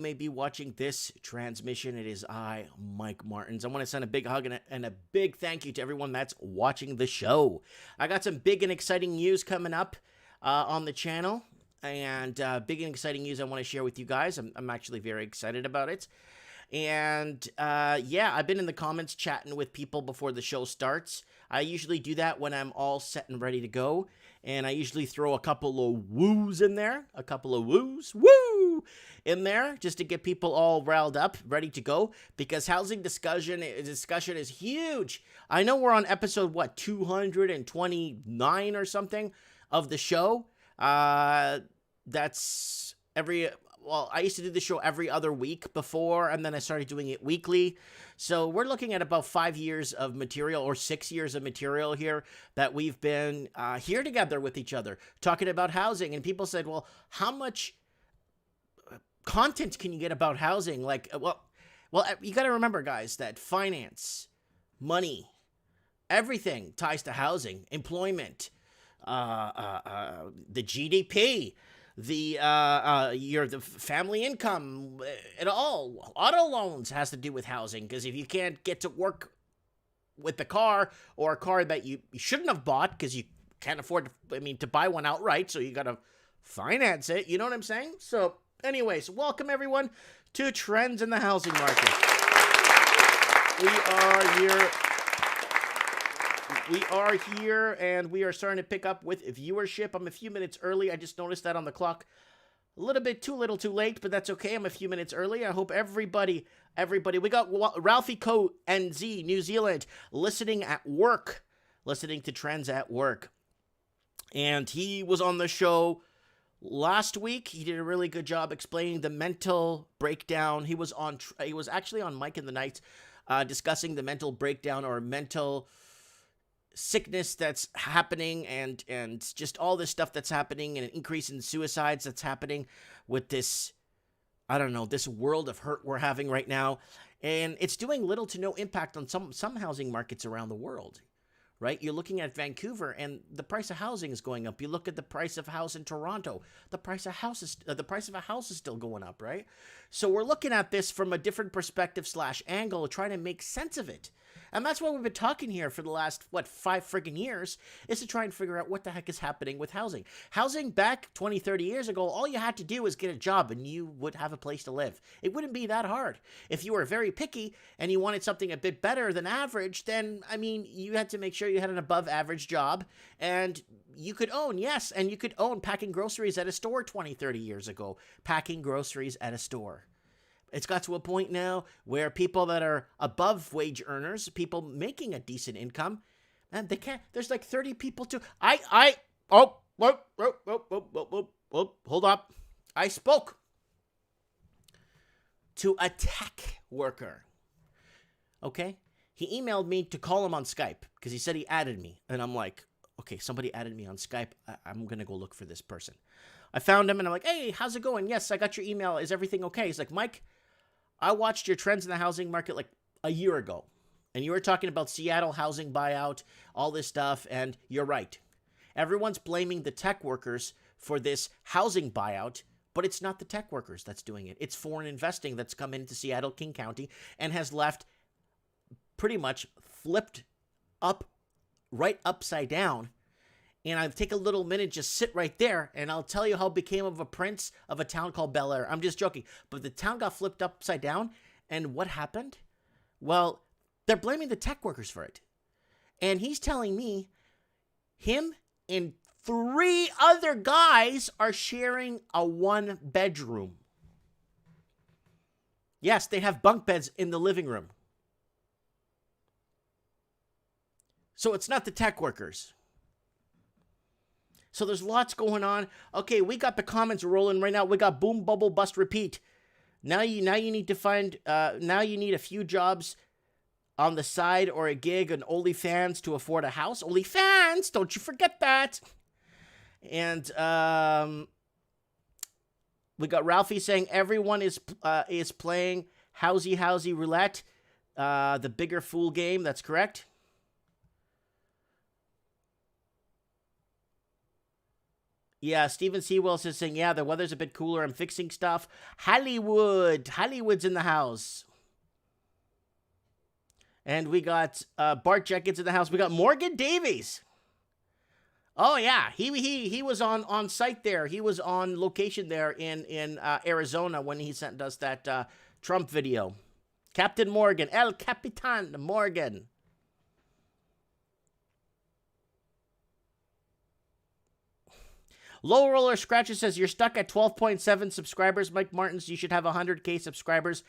may be watching this transmission. It is I, Mike Martins. I want to send a big hug and a big thank you to everyone that's watching the show. I got some big and exciting news coming up on the channel, and big and exciting news I want to share with you guys. I'm actually very excited about it. And yeah, I've been in the comments chatting with people before the show starts. I usually do that when I'm all set and ready to go. And I usually throw a couple of woos in there. A couple of woos. Woo! In there, just to get people all riled up, ready to go. Because housing discussion is huge. I know we're on episode, 229 or something of the show. That's well, I used to do the show every other week before, and then I started doing it weekly. So we're looking at about 5 years of material, or 6 years of material here, that we've been here together with each other, talking about housing. And people said, well, how much content can you get about housing? Like, well, you got to remember, guys, that finance, money, everything ties to housing, employment, the GDP, the family income, it all. Auto loans has to do with housing, because if you can't get to work with the car, or a car that you shouldn't have bought because you can't afford to buy one outright, so you got to finance it. You know what I'm saying? So anyways, welcome everyone to Trends in the Housing Market. We are here, and we are starting to pick up with viewership. I'm a few minutes early. I just noticed that on the clock. A little bit too late, but that's okay. I'm a few minutes early. I hope everybody. We got Ralphie Co. NZ, New Zealand, listening to Trends at work. And he was on the show last week. He did a really good job explaining the mental breakdown. He was actually on Mike in the Night, discussing the mental breakdown, or mental sickness that's happening, and just all this stuff that's happening, and an increase in suicides that's happening with this, I don't know, this world of hurt we're having right now. And it's doing little to no impact on some housing markets around the world, right? You're looking at Vancouver, and the price of housing is going up. You look at the price of a house in Toronto, the price of a house is still going up, right? So we're looking at this from a different perspective / angle, trying to make sense of it. And that's why we've been talking here for the last, 5 friggin' years, is to try and figure out what the heck is happening with housing. Housing back 20, 30 years ago, all you had to do was get a job and you would have a place to live. It wouldn't be that hard. If you were very picky and you wanted something a bit better than average, then, you had to make sure you had an above average job, and you could own packing groceries at a store 20, 30 years ago. Packing groceries at a store. It's got to a point now where people that are above wage earners, people making a decent income, and they can't. There's like 30 people to. Hold up. I spoke to a tech worker. Okay, he emailed me to call him on Skype because he said he added me, and I'm like, okay, somebody added me on Skype. I'm gonna go look for this person. I found him, and I'm like, hey, how's it going? Yes, I got your email. Is everything okay? He's like, Mike, I watched your Trends in the Housing Market like a year ago, and you were talking about Seattle housing buyout, all this stuff, and you're right. Everyone's blaming the tech workers for this housing buyout, but it's not the tech workers that's doing it. It's foreign investing that's come into Seattle, King County, and has left pretty much flipped up, right upside down. And I'll take a little minute, just sit right there, and I'll tell you how it became of a prince of a town called Bel Air. I'm just joking. But the town got flipped upside down, and what happened? Well, they're blaming the tech workers for it. And he's telling me him and 3 other guys are sharing a 1-bedroom. Yes, they have bunk beds in the living room. So it's not the tech workers. So there's lots going on. Okay, we got the comments rolling right now. We got boom, bubble, bust, repeat. Now you need to find, now you need a few jobs on the side or a gig on OnlyFans to afford a house. OnlyFans, don't you forget that. And we got Ralphie saying everyone is playing housey roulette, the bigger fool game. That's correct. Yeah, Steven C. Wills is saying, yeah, the weather's a bit cooler. I'm fixing stuff. Hollywood's in the house. And we got Bart Jenkins in the house. We got Morgan Davies. Oh yeah, he was on site there. He was on location there in Arizona when he sent us that Trump video. Captain Morgan, El Capitan Morgan. Low Roller Scratcher says, you're stuck at 12.7 subscribers, Mike Martins. You should have 100K subscribers.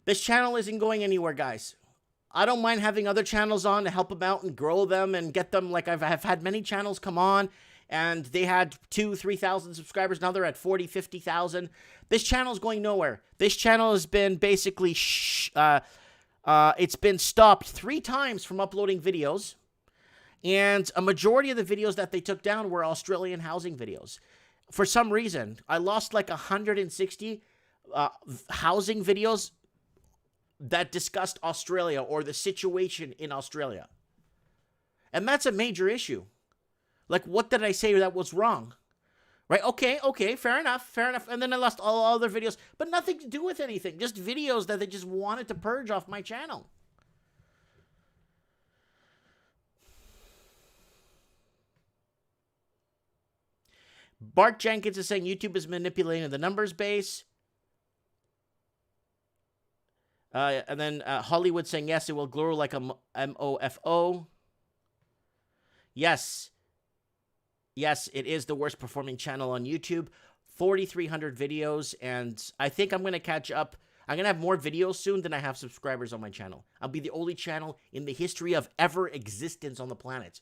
This channel isn't going anywhere, guys. I don't mind having other channels on to help them out and grow them and get them. Like, I've had many channels come on, and they had 2,000-3,000 subscribers. Now they're at 40,000, 50,000. This channel's going nowhere. This channel has been basically, it's been stopped 3 times from uploading videos. And a majority of the videos that they took down were Australian housing videos. For some reason, I lost like 160 housing videos that discussed Australia or the situation in Australia. And that's a major issue. Like, what did I say that was wrong? Right? Okay, fair enough. And then I lost all other videos, but nothing to do with anything. Just videos that they just wanted to purge off my channel. Bart Jenkins is saying YouTube is manipulating the numbers base. And then Hollywood saying, yes, it will grow like a MOFO. Yes. Yes, it is the worst performing channel on YouTube. 4,300 videos, and I think I'm going to catch up. I'm going to have more videos soon than I have subscribers on my channel. I'll be the only channel in the history of ever existence on the planet.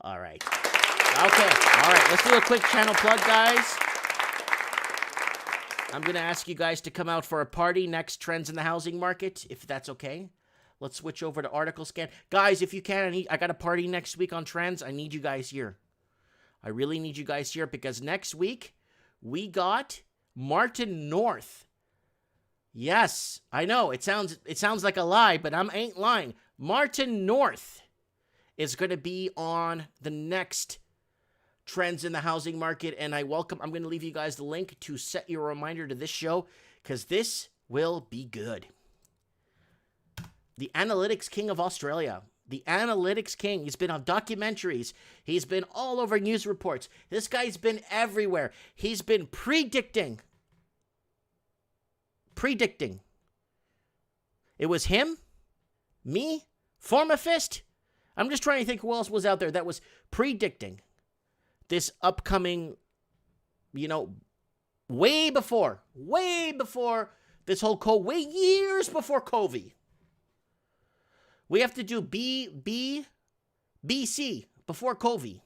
All right. Okay. All right. Let's do a quick channel plug, guys. I'm going to ask you guys to come out for a party next Trends in the Housing Market, if that's okay. Let's switch over to article scan. Guys, if you can, I got a party next week on Trends. I need you guys here. I really need you guys here because next week we got Martin North. Yes, I know. It sounds like a lie, but I ain't lying. Martin North is going to be on the next Trends in the Housing Market, and I'm going to leave you guys the link to set your reminder to this show, because this will be good. The Analytics King of Australia. The Analytics King. He's been on documentaries. He's been all over news reports. This guy's been everywhere. He's been predicting. It was him, me, Formafist. I'm just trying to think who else was out there that was predicting this upcoming, way before this whole years before COVID. We have to do BC before COVID.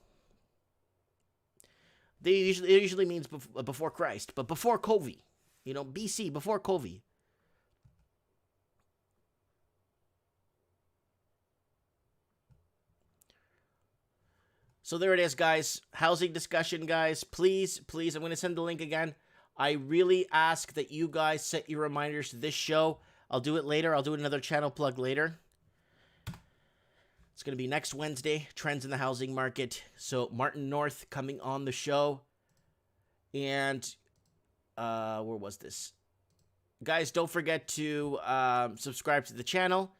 It usually means before Christ, but before COVID. BC before COVID. So there it is, guys. Housing discussion, guys. Please, I'm going to send the link again. I really ask that you guys set your reminders to this show. I'll do it later. I'll do another channel plug later. It's going to be next Wednesday, Trends in the Housing Market. So Martin North coming on the show. And where was this? Guys, don't forget to subscribe to the channel.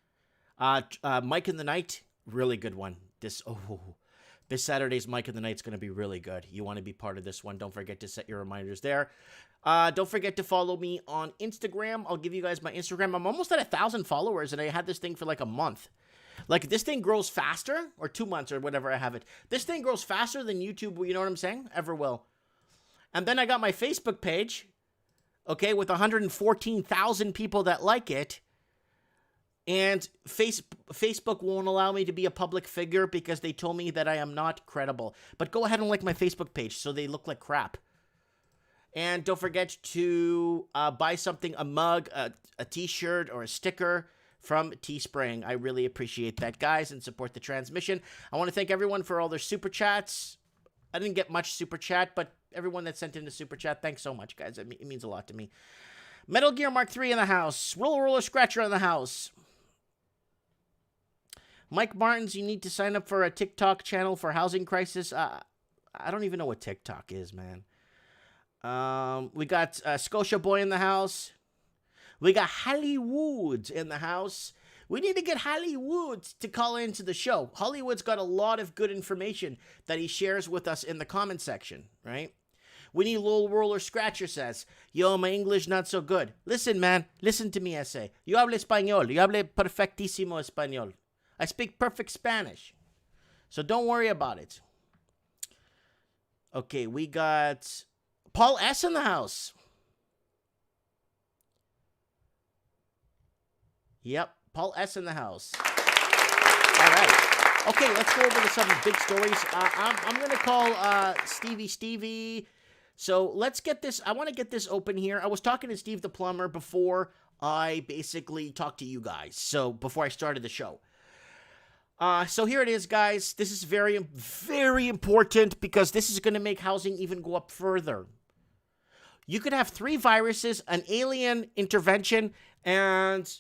Mike in the Night, really good one. This Saturday's Mike in the Night's going to be really good. You want to be part of this one. Don't forget to set your reminders there. Don't forget to follow me on Instagram. I'll give you guys my Instagram. I'm almost at 1,000 followers, and I had this thing for like a month. Like, this thing grows faster, or 2 months, or whatever I have it. This thing grows faster than YouTube, you know what I'm saying? Ever will. And then I got my Facebook page, okay, with 114,000 people that like it. And Facebook won't allow me to be a public figure because they told me that I am not credible. But go ahead and like my Facebook page so they look like crap. And don't forget to buy something, a mug, a t-shirt, or a sticker from Teespring. I really appreciate that, guys, and support the transmission. I want to thank everyone for all their super chats. I didn't get much super chat, but everyone that sent in the super chat, thanks so much, guys. It means a lot to me. Metal Gear Mark III in the house. Roller Scratcher in the house. Mike Martins, you need to sign up for a TikTok channel for housing crisis. I don't even know what TikTok is, man. We got Scotia Boy in the house. We got Hollywood in the house. We need to get Hollywood to call into the show. Hollywood's got a lot of good information that he shares with us in the comment section, right? We need Lil Roller Scratcher says, yo, my English not so good. Listen, man. Listen to me, I say. Yo hablo español. Yo hablo perfectísimo español. I speak perfect Spanish. So don't worry about it. Okay, we got Paul S. in the house. Yep, Paul S. in the house. All right. Okay, let's go over to some big stories. I'm going to call Stevie. So let's get this. I want to get this open here. I was talking to Steve the plumber before I basically talked to you guys. So before I started the show. So here it is, guys. This is very, very important because this is going to make housing even go up further. You could have 3 viruses, an alien intervention, and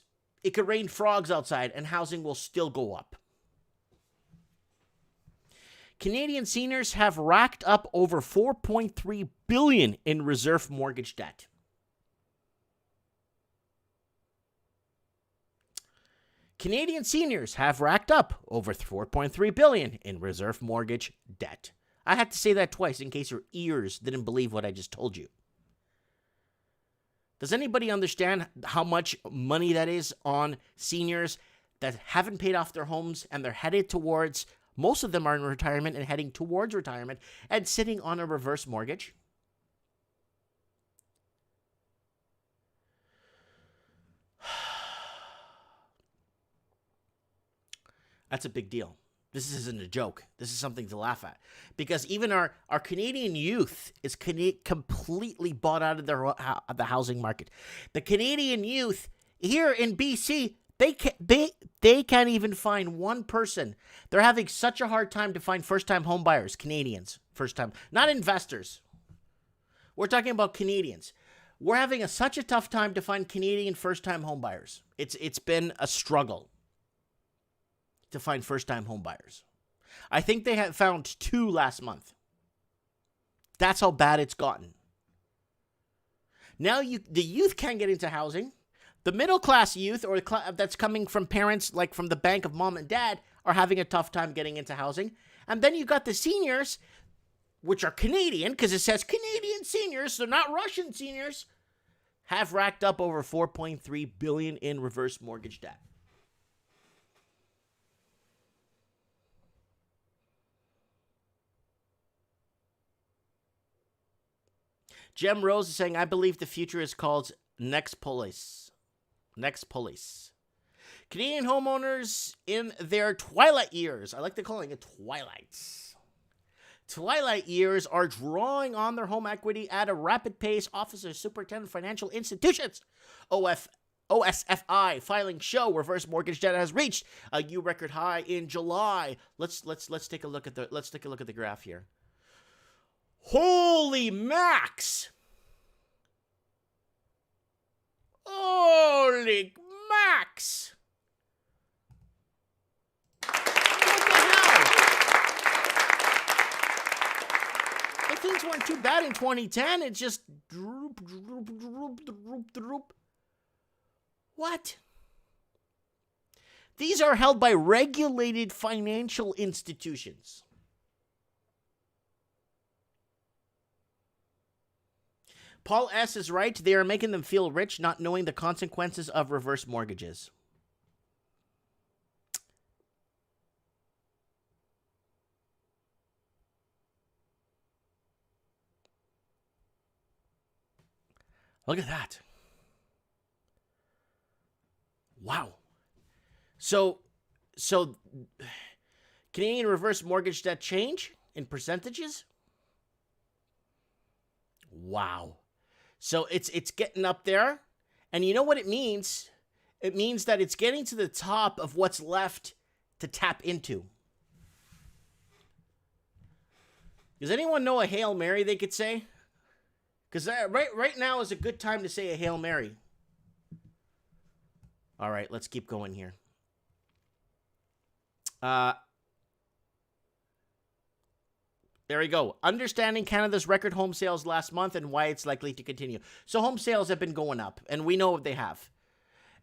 it could rain frogs outside, and housing will still go up. Canadian seniors have racked up over $4.3 billion in reserve mortgage debt. Canadian seniors have racked up over $4.3 billion in reserve mortgage debt. I had to say that twice in case your ears didn't believe what I just told you. Does anybody understand how much money that is on seniors that haven't paid off their homes and they're headed towards, most of them are in retirement and heading towards retirement and sitting on a reverse mortgage? That's a big deal. This isn't a joke. This is something to laugh at. Because even our Canadian youth is completely bought out of the housing market. The Canadian youth here in BC, they can't even find one person. They're having such a hard time to find first-time home buyers, Canadians, first time. Not investors. We're talking about Canadians. We're having such a tough time to find Canadian first-time home buyers. It's been a struggle to find first-time home buyers. I think they had found 2 last month. That's how bad it's gotten. Now the youth can't get into housing. The middle-class youth or that's coming from parents like from the bank of mom and dad are having a tough time getting into housing. And then you got the seniors, which are Canadian, because it says Canadian seniors, so not Russian seniors, have racked up over $4.3 billion in reverse mortgage debt. Jem Rose is saying, I believe the future is called Next Police. Next Police. Canadian homeowners in their twilight years. I like to call it twilights. Twilight years are drawing on their home equity at a rapid pace. Officers, superintendent, financial institutions, OSFI filing show reverse mortgage debt has reached a new record high in July. Let's take a look at the graph here. Holy Max! Holy Max! What the hell? Things weren't too bad in 2010. It just droop. What? These are held by regulated financial institutions. Paul S. is right. They are making them feel rich, not knowing the consequences of reverse mortgages. Look at that. Wow. So Canadian reverse mortgage debt change in percentages? Wow. So it's getting up there. And you know what it means? It means that it's getting to the top of what's left to tap into. Does anyone know a Hail Mary they could say? Because right now is a good time to say a Hail Mary. All right, let's keep going here. There we go. Understanding Canada's record home sales last month and why it's likely to continue. So home sales have been going up, and we know they have.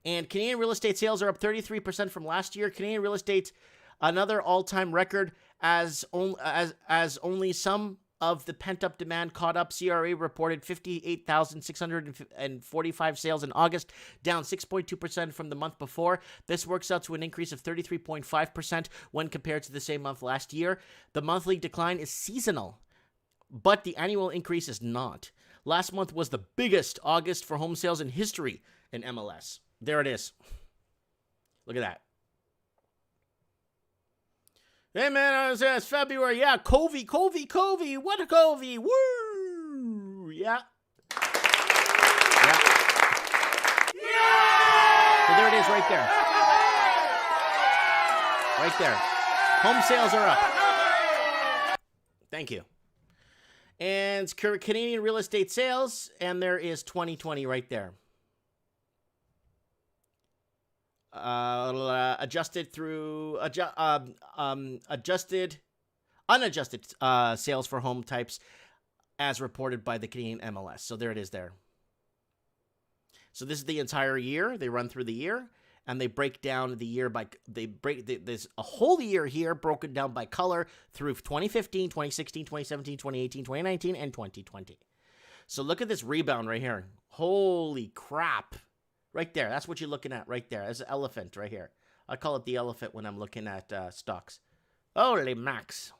And Canadian real estate sales are up 33% from last year. Canadian real estate, another all-time record as only some of the pent-up demand caught up. CRA reported 58,645 sales in August, down 6.2% from the month before. This works out to an increase of 33.5% when compared to the same month last year. The monthly decline is seasonal, but the annual increase is not. Last month was the biggest August for home sales in history in MLS. There it is. Look at that. Hey, man, it's February. Yeah, Covey. What a Covey. Woo. Yeah. Yeah. So there it is right there. Right there. Home sales are up. Thank you. And Canadian real estate sales, and there is 2020 right there. Unadjusted sales for home types as reported by the Canadian MLS. So there it is there. So this is the entire year. They run through the year and they break down the year by, there's a whole year here broken down by color through 2015, 2016, 2017, 2018, 2019, and 2020. So look at this rebound right here. Holy crap. Right there. That's what you're looking at right there. There's an elephant right here. I call it the elephant when I'm looking at stocks. Holy max.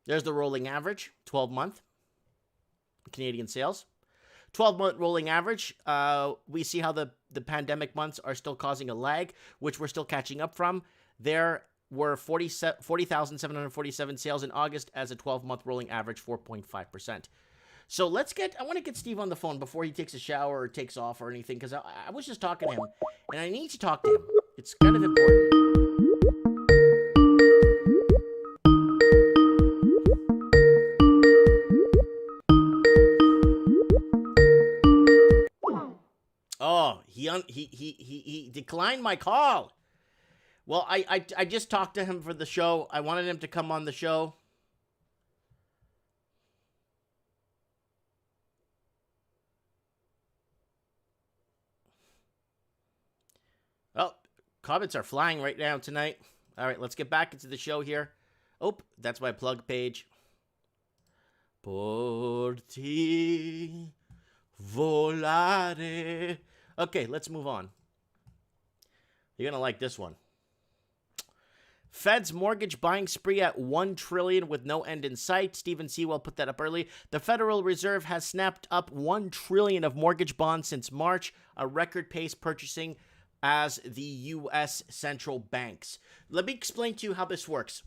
There's the rolling average, 12-month Canadian sales. 12-month rolling average. We see how the pandemic months are still causing a lag, which we're still catching up from. There were 40,747 sales in August as a 12-month rolling average, 4.5%. So I want to get Steve on the phone before he takes a shower or takes off or anything, because I was just talking to him, and I need to talk to him. It's kind of important. Oh, he declined my call. Well, I just talked to him for the show. I wanted him to come on the show. Oh, comments are flying right now tonight. All right, let's get back into the show here. Oh, that's my plug page. Porti volare. Okay, let's move on. You're going to like this one. Fed's mortgage buying spree at $1 trillion with no end in sight. Stephen Sewell put that up early. The Federal Reserve has snapped up $1 trillion of mortgage bonds since March, a record pace purchasing as the U.S. central banks. Let me explain to you how this works.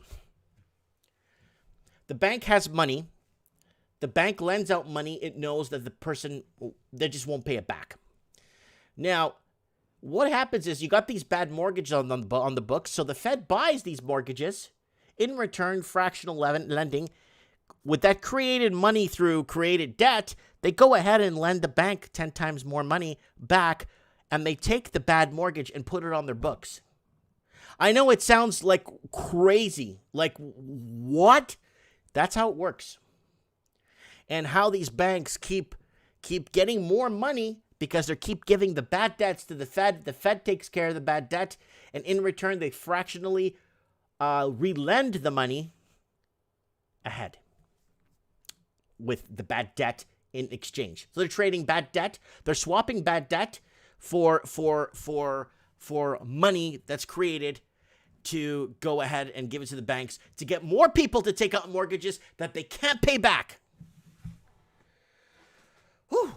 The bank has money. The bank lends out money. It knows that the person, they just won't pay it back. Now, what happens is you got these bad mortgages on the books, so the Fed buys these mortgages. In return, fractional lending, with that created money through created debt, they go ahead and lend the bank 10 times more money back, and they take the bad mortgage and put it on their books. I know it sounds like crazy. Like, what? That's how it works. And how these banks keep getting more money because they keep giving the bad debts to the Fed. The Fed takes care of the bad debt, and in return, they fractionally relend the money ahead with the bad debt in exchange. So they're trading bad debt. They're swapping bad debt for money that's created to go ahead and give it to the banks to get more people to take out mortgages that they can't pay back. Whew.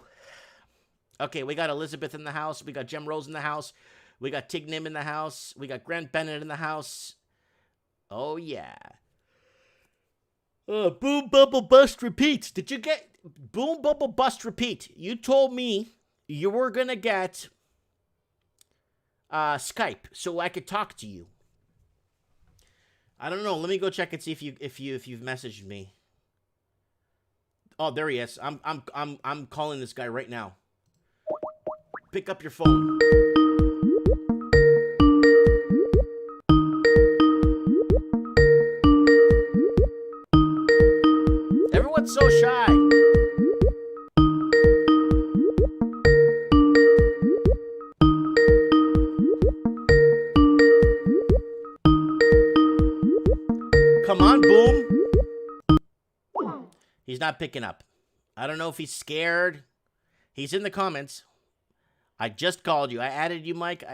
Okay, we got Elizabeth in the house. We got Jem Rose in the house. We got Tig Nim in the house. We got Grant Bennett in the house. Oh, yeah. Boom, bubble, bust, repeat. Did you get boom, bubble, bust, repeat? You told me you were going to get Skype so I could talk to you. I don't know. Let me go check and see if you've messaged me. Oh, there he is. I'm calling this guy right now. Pick up your phone. not picking up. I don't know if he's scared. He's in the comments. I just called you. I added you, Mike.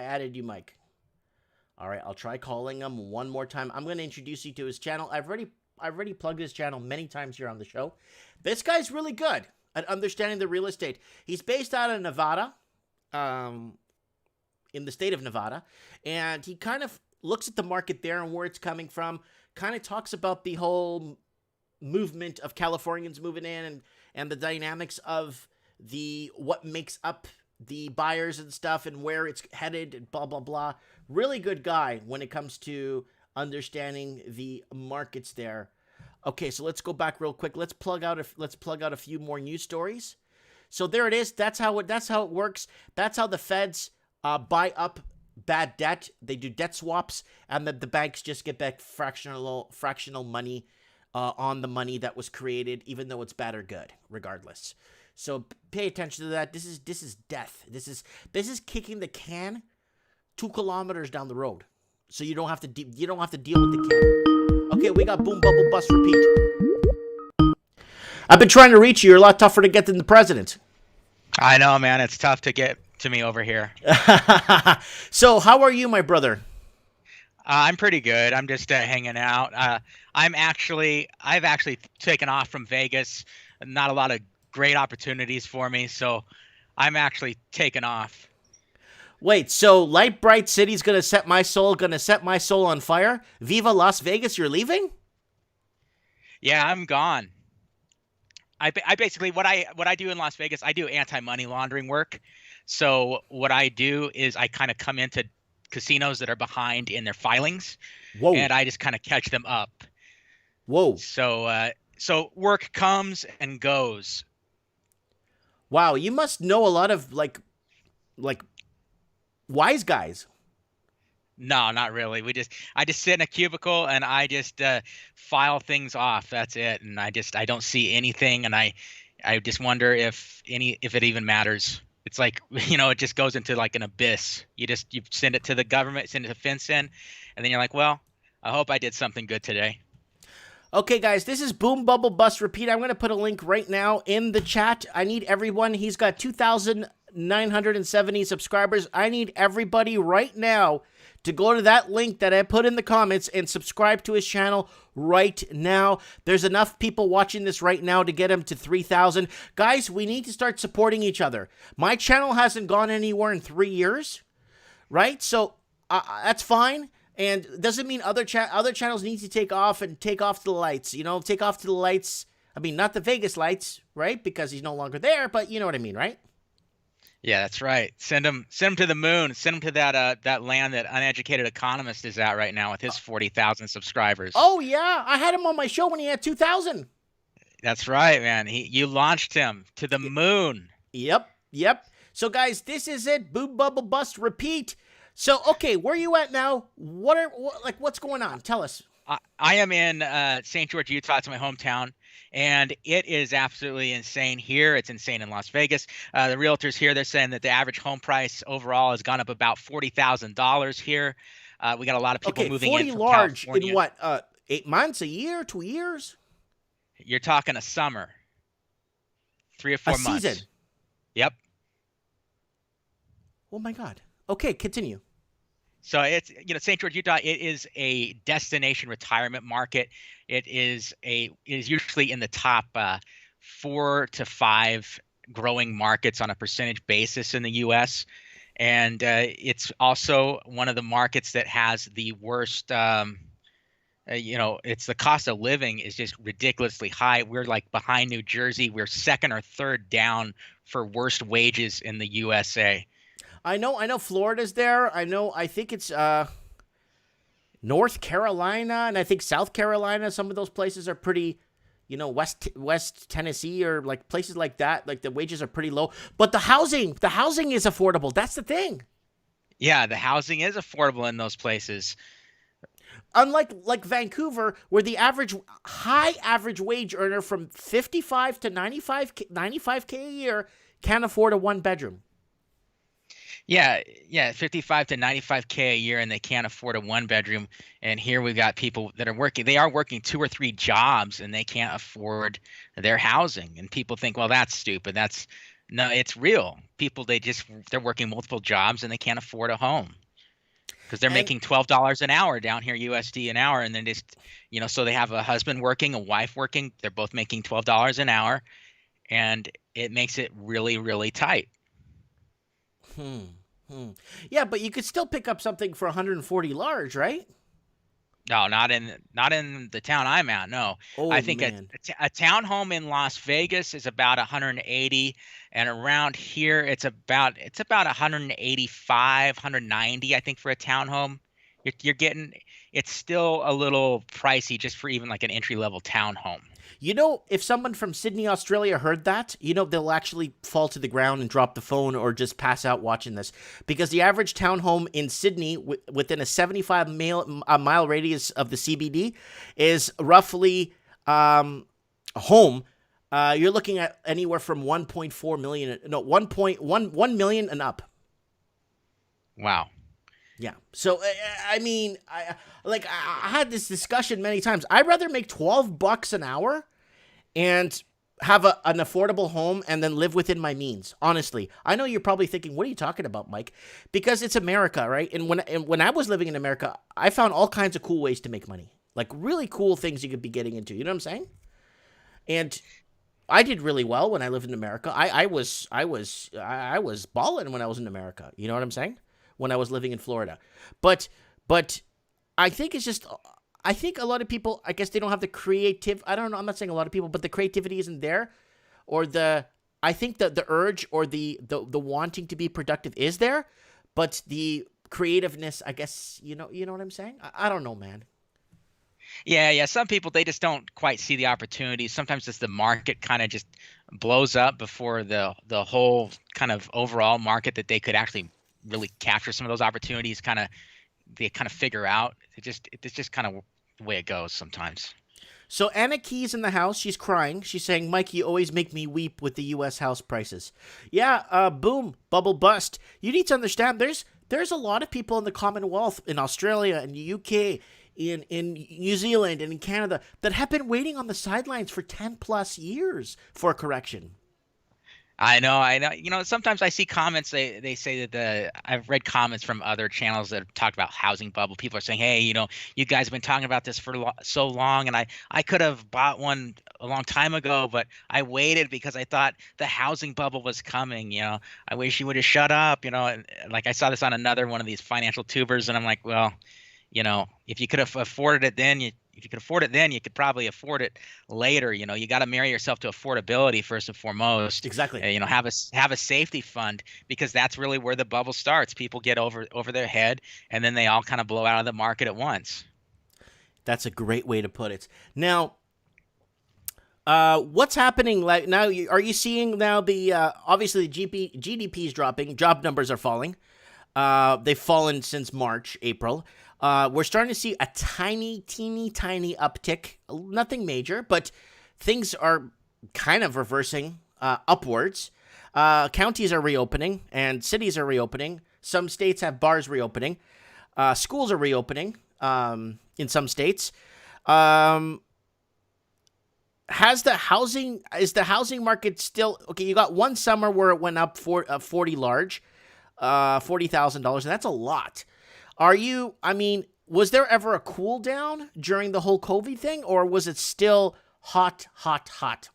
All right, I'll try calling him one more time. I'm going to introduce you to his channel. I've already plugged his channel many times here on the show. This guy's really good at understanding the real estate. He's based out of Nevada, in the state of Nevada, and he kind of looks at the market there and where it's coming from, kind of talks about the whole movement of Californians moving in and the dynamics of what makes up the buyers and stuff and where it's headed and blah, blah, blah. Really good guy when it comes to understanding the markets there. Okay, so let's go back real quick. Let's plug out a few more news stories. So there it is. That's how it works. That's how the feds buy up bad debt. They do debt swaps, and the banks just get back fractional money on the money that was created, even though it's bad or good, regardless. So pay attention to that. This is death. This is kicking the can 2 kilometers down the road, so you don't have to deal with the can. Okay, we got boom, bubble, bust, repeat. I've been trying to reach you. You're a lot tougher to get than the president. I know, man. It's tough to get to me over here. So how are you, my brother? I'm pretty good. I'm just hanging out. I've actually taken off from Vegas. Not a lot of great opportunities for me, so I'm actually taking off. Wait, so Light Bright City's gonna set my soul on fire? Viva Las Vegas, you're leaving? Yeah, I'm gone. I basically what I do in Las Vegas, I do anti-money laundering work. So what I do is I kind of come into casinos that are behind in their filings. Whoa. And I just kind of catch them up. Whoa. So work comes and goes. Wow, you must know a lot of like wise guys. No, not really. I just sit in a cubicle and I just file things off. That's it. And I don't see anything, and I just wonder if it even matters. It's like, it just goes into like an abyss. You send it to the government, send it to FinCEN, and then you're like, well, I hope I did something good today. Okay, guys, this is Boom Bubble Bust Repeat. I'm going to put a link right now in the chat. I need everyone. He's got 2,970 subscribers. I need everybody right now to go to that link that I put in the comments and subscribe to his channel right now. There's enough people watching this right now to get him to 3,000. Guys, we need to start supporting each other. My channel hasn't gone anywhere in 3 years, right? So that's fine. And doesn't mean other channels need to take off to the lights. Take off to the lights. I mean, not the Vegas lights, right? Because he's no longer there, but you know what I mean, right? Yeah, that's right. Send him to the moon. Send him to that land that Uneducated Economist is at right now with his 40,000 subscribers. Oh yeah, I had him on my show when he had 2,000. That's right, man. You launched him to the moon. Yep. So guys, this is it. Boom, bubble, bust, repeat. So okay, where are you at now? What's going on? Tell us. I am in St. George, Utah. It's my hometown. And it is absolutely insane here. It's insane in Las Vegas. The realtors here, they're saying that the average home price overall has gone up about $40,000 here. We got a lot of people moving in from California. In what, 8 months, a year, 2 years? You're talking a summer. 3 or 4 months. A season? Yep. Oh, my God. Okay, continue. So it's, St. George, Utah, it is a destination retirement market. It is usually in the top 4 to 5 growing markets on a percentage basis in the U.S. And it's also one of the markets that has the worst, it's the cost of living is just ridiculously high. We're like behind New Jersey. We're second or third down for worst wages in the USA. I know Florida's there. I think it's North Carolina, and I think South Carolina. Some of those places are pretty, West Tennessee or like places like that. Like the wages are pretty low, but the housing is affordable. That's the thing. Yeah, the housing is affordable in those places. Unlike Vancouver, where the high average wage earner from 55 to 95K a year can't afford a 1-bedroom. Yeah, yeah, 55 to 95K a year, and they can't afford a one bedroom. And here we've got people that are working, they are working two or three jobs and they can't afford their housing. And people think, well, that's stupid. That's no, it's real. People, they're working multiple jobs and they can't afford a home because they're And making $12 an hour down here, USD an hour. And then just, so they have a husband working, a wife working, they're both making $12 an hour, and it makes it really, really tight. hmm, hmm. Yeah, but you could still pick up something for 140 large, right? No, not in the town I'm at. No, I Oh think man. a townhome in Las Vegas is about 180, and around here it's about 185, 190. I think for a townhome, you're getting it's still a little pricey just for even like an entry level townhome. You know, if someone from Sydney, Australia heard that, they'll actually fall to the ground and drop the phone or just pass out watching this. Because the average townhome in Sydney, within a 75-mile radius of the CBD, is roughly a home. You're looking at anywhere from 1.4 million, no, 1.1 million and up. Wow. Yeah. So I mean, I had this discussion many times. I'd rather make $12 an hour and have an affordable home and then live within my means. Honestly, I know you're probably thinking, "What are you talking about, Mike?" Because it's America, right? And when I was living in America, I found all kinds of cool ways to make money, like really cool things you could be getting into. You know what I'm saying? And I did really well when I lived in America. I was balling when I was in America. You know what I'm saying? When I was living in Florida, but I think it's just I think a lot of people, I guess they don't have the creative. I don't know. I'm not saying a lot of people, but the creativity isn't there, or I think that the urge or the wanting to be productive is there, but the creativeness, I guess, you know what I'm saying. I don't know, man. Yeah, yeah. Some people, they just don't quite see the opportunities. Sometimes it's the market kind of just blows up before the whole kind of overall market that they could actually really capture some of those opportunities. They kind of figure out. It's just kind of the way it goes sometimes. So Anna Key's in the house. She's crying. She's saying, "Mike, you always make me weep with the U.S. house prices." Yeah. Boom. Bubble bust. You need to understand. There's a lot of people in the Commonwealth, in Australia, in the UK, in New Zealand, and in Canada that have been waiting on the sidelines for 10+ years for a correction. I know, I know. Sometimes I see comments. They say that I've read comments from other channels that have talked about housing bubble. People are saying, "Hey, you guys have been talking about this for so long, and I could have bought one a long time ago, but I waited because I thought the housing bubble was coming. I wish you would have shut up. And like I saw this on another one of these financial tubers, and I'm like, well, if you could have afforded it then, if you could afford it then, you could probably afford it later. You got to marry yourself to affordability first and foremost. Exactly. Have a safety fund, because that's really where the bubble starts. People get over their head, and then they all kind of blow out of the market at once. That's a great way to put it. Now, what's happening like now? Are you seeing now the obviously the GDP is dropping, job numbers are falling. They've fallen since March, April. We're starting to see a tiny, teeny, tiny uptick. Nothing major, but things are kind of reversing upwards. Counties are reopening and cities are reopening. Some states have bars reopening. Schools are reopening in some states. Um, is the housing market still okay? You got one summer where it went up for 40 large, $40,000, and that's a lot. I mean, was there ever a cool down during the whole COVID thing, or was it still hot, hot, hot?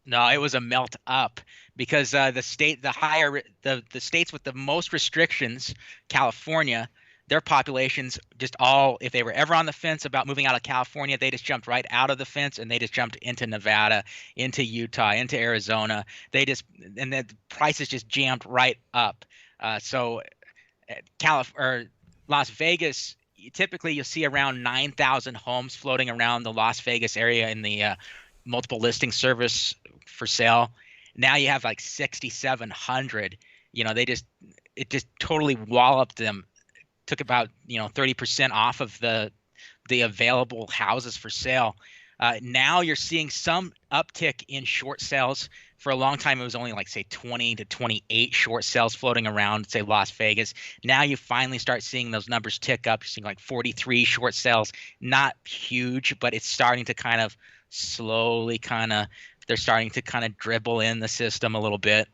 No, it was a melt up because the states with the most restrictions, California, their populations just all, if they were ever on the fence about moving out of California, they just jumped right out of the fence and they just jumped into Nevada, into Utah, into Arizona. And the prices just jammed right up. So or Las Vegas, typically you'll see around 9,000 homes floating around the Las Vegas area in the multiple listing service for sale. Now you have like 6,700. It just totally walloped them. Took about 30% off of the available houses for sale. Now you're seeing some uptick in short sales for a long time, it was only like, say, 20 to 28 short sales floating around, say, Las Vegas. Now you finally start seeing those numbers tick up. You're seeing like 43 short sales, not huge, but it's starting to kind of slowly they're starting to kind of dribble in the system a little bit.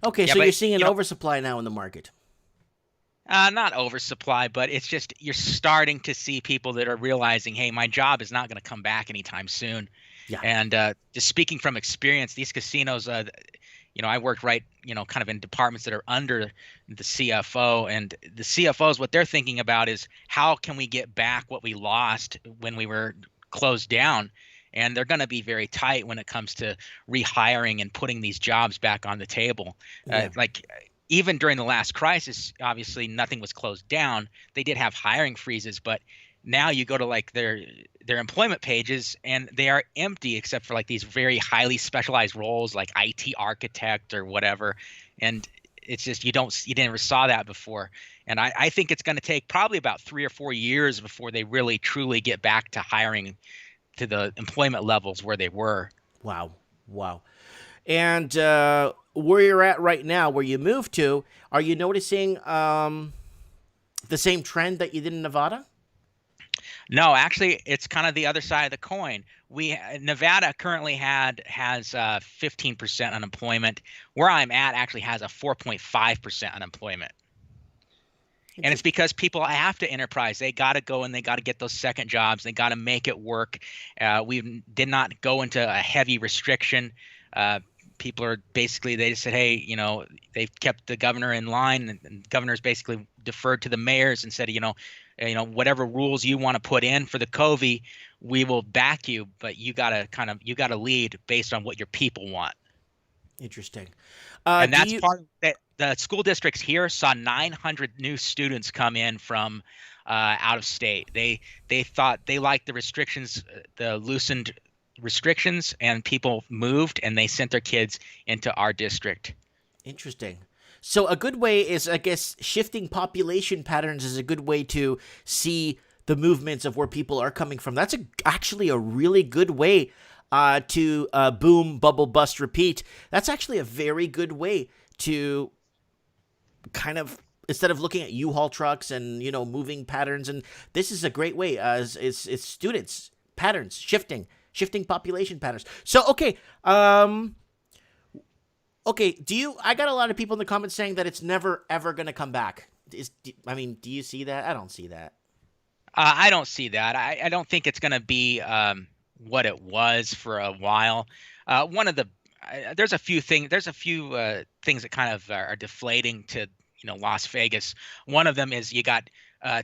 Okay, Yeah, so but, you're seeing an oversupply now in the market. not oversupply, but it's just you're starting to see people that are realizing, hey, my job is not going to come back anytime soon. Yeah. And just speaking from experience, these casinos, I worked right, kind of in departments that are under the CFO, and the CFOs, what they're thinking about is how can we get back what we lost when we were closed down. And they're going to be very tight when it comes to rehiring and putting these jobs back on the table. Yeah. Like even during the last crisis, obviously nothing was closed down. They did have hiring freezes, but now you go to like their employment pages and they are empty except for like these very highly specialized roles like IT architect or whatever. And it's just you never saw that before. And I think it's going to take probably about 3 or 4 years before they really truly get back to hiring to the employment levels where they were. Wow. And where you're at right now, where you moved to, are you noticing the same trend that you did in Nevada? No, actually, it's kind of the other side of the coin. Nevada currently has 15% unemployment. Where I'm at actually has a 4.5% unemployment. And it's because people have to enterprise. They got to go and they got to get those second jobs. They got to make it work. We did not go into a heavy restriction. People are basically, they just said, hey, they've kept the governor in line, and the governor's basically deferred to the mayors and said, whatever rules you want to put in for the COVID, we will back you, but you got to lead based on what your people want. Interesting. And that's part of that. The school districts here saw 900 new students come in from out of state. They thought they liked the restrictions, the loosened restrictions, and people moved and they sent their kids into our district. Interesting. So a good way is, I guess, shifting population patterns is a good way to see the movements of where people are coming from. That's actually a really good way to boom, bubble, bust, repeat. That's actually a very good way to kind of, instead of looking at U-Haul trucks and, moving patterns, and this is a great way as it's students, patterns, shifting population patterns. So, okay. Okay, I got a lot of people in the comments saying that it's never, ever going to come back. Do you see that? I don't see that. I don't see that. I don't think it's going to be what it was for a while. There's a few things that kind of are deflating to, Las Vegas. One of them is you got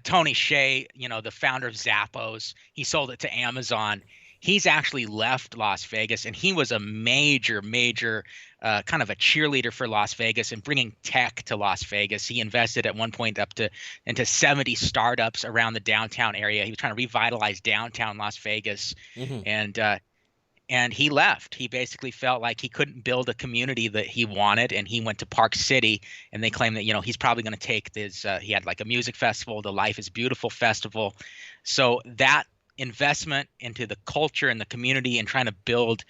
Tony Hsieh, the founder of Zappos. He sold it to Amazon. He's actually left Las Vegas, and he was a major kind of a cheerleader for Las Vegas and bringing tech to Las Vegas. He invested at one point into 70 startups around the downtown area. He was trying to revitalize downtown Las Vegas, and he left. He basically felt like he couldn't build a community that he wanted, and he went to Park City, and they claim that, he's probably going to take this. He had like a music festival, the Life is Beautiful festival. So that investment into the culture and the community and trying to build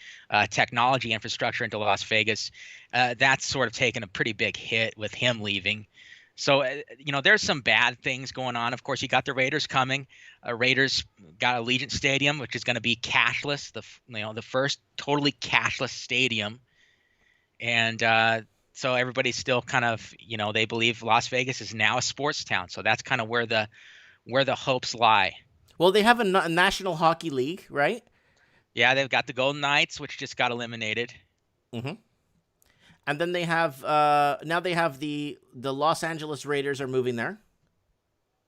technology infrastructure into Las Vegas, that's sort of taken a pretty big hit with him leaving. So, there's some bad things going on. Of course, you got the Raiders coming. Raiders got Allegiant Stadium, which is going to be cashless, the first totally cashless stadium. And so everybody's still kind of, they believe Las Vegas is now a sports town. So that's kind of where the hopes lie. Well, they have a National Hockey League, right? Yeah, they've got the Golden Knights, which just got eliminated. Mm-hmm. And then they have now they have the Los Angeles Raiders are moving there.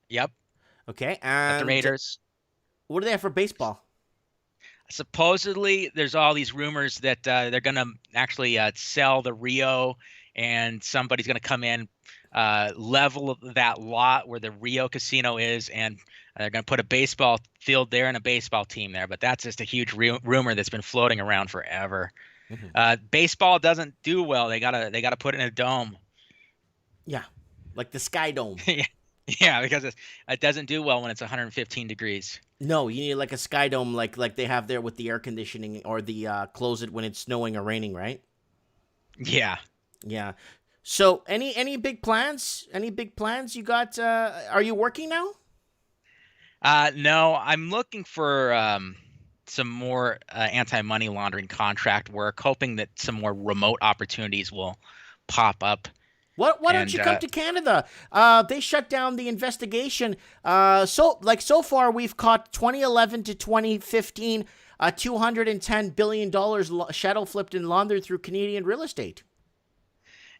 Yep. Okay, and the Raiders. What do they have for baseball? Supposedly, there's all these rumors that they're going to actually sell the Rio, and somebody's going to come in, level that lot where the Rio Casino is, and they're going to put a baseball field there and a baseball team there. But that's just a huge rumor that's been floating around forever. Mm-hmm. Baseball doesn't do well. They gotta put it in a dome. Yeah, like the Sky Dome. Yeah. Yeah, because it doesn't do well when it's 115 degrees. No, you need like a sky dome, like they have there with the air conditioning, or the close it when it's snowing or raining, right? Yeah. Yeah. So any big plans? Any big plans you got? Are you working now? No, I'm looking for some more anti-money laundering contract work, hoping that some more remote opportunities will pop up. What? Why don't And you come to Canada? They shut down the investigation. So far we've caught 2011 to 2015, $210 billion shadow flipped and laundered through Canadian real estate.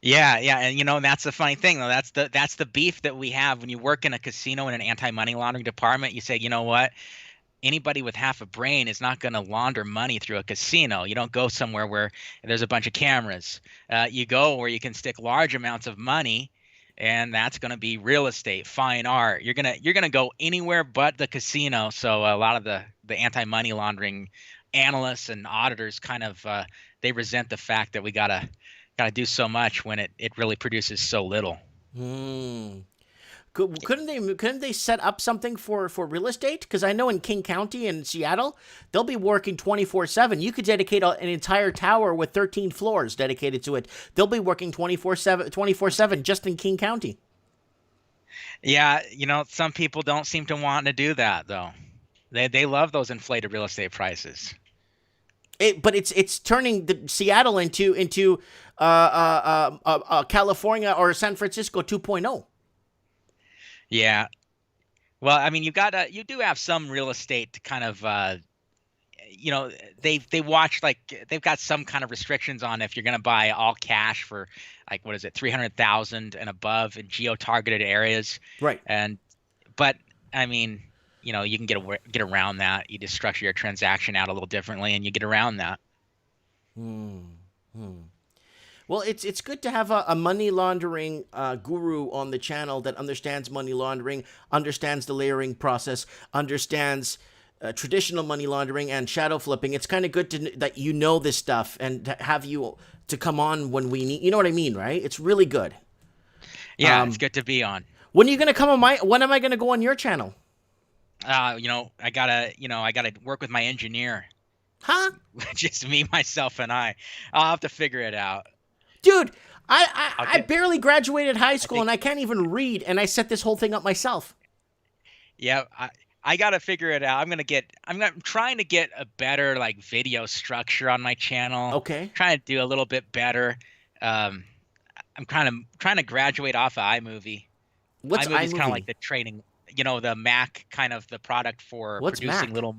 yeah, yeah, and that's the funny thing though. That's the beef that we have when you work in a casino in an anti-money laundering department. You say, you know what? Anybody with half a brain is not going to launder money through a casino. You don't go somewhere where there's a bunch of cameras. You go where you can stick large amounts of money, and that's going to be real estate, fine art. You're gonna go anywhere but the casino. So a lot of the anti-money laundering analysts and auditors kind of they resent the fact that we gotta do so much when it really produces so little. Hmm. Couldn't they set up something for real estate? Because I know in King County and Seattle, they'll be working 24/7. You could dedicate an entire tower with 13 floors dedicated to it. They'll be working 24/7 just in King County. Yeah, some people don't seem to want to do that though. They love those inflated real estate prices. But it's turning Seattle into California or San Francisco 2.0. Yeah. Well, I mean, you do have some real estate to kind of you know, they watch, like, they've got some kind of restrictions on if you're going to buy all cash for, like, what is it, 300,000 and above in geo-targeted areas. Right. But I mean, you can get around that. You just structure your transaction out a little differently, and you get around that. Hmm. Well, it's good to have a money laundering guru on the channel that understands money laundering, understands the layering process, understands traditional money laundering and shadow flipping. It's kind of good that you know this stuff, and to have you to come on when we need. You know what I mean, right? It's really good. Yeah, it's good to be on. When are you gonna come on my? When am I gonna go on your channel? I gotta work with my engineer. Huh? Just me, myself, and I. I'll have to figure it out. Dude, I barely graduated high school, and think- I can't even read, and I set this whole thing up myself. Yeah, I gotta figure it out. I'm trying to get a better, like, video structure on my channel. Okay. Trying to do a little bit better. I'm kind of trying to graduate off of iMovie. What's iMovie is iMovie? kind of like the training, the Mac, kind of the product for What's producing Mac? little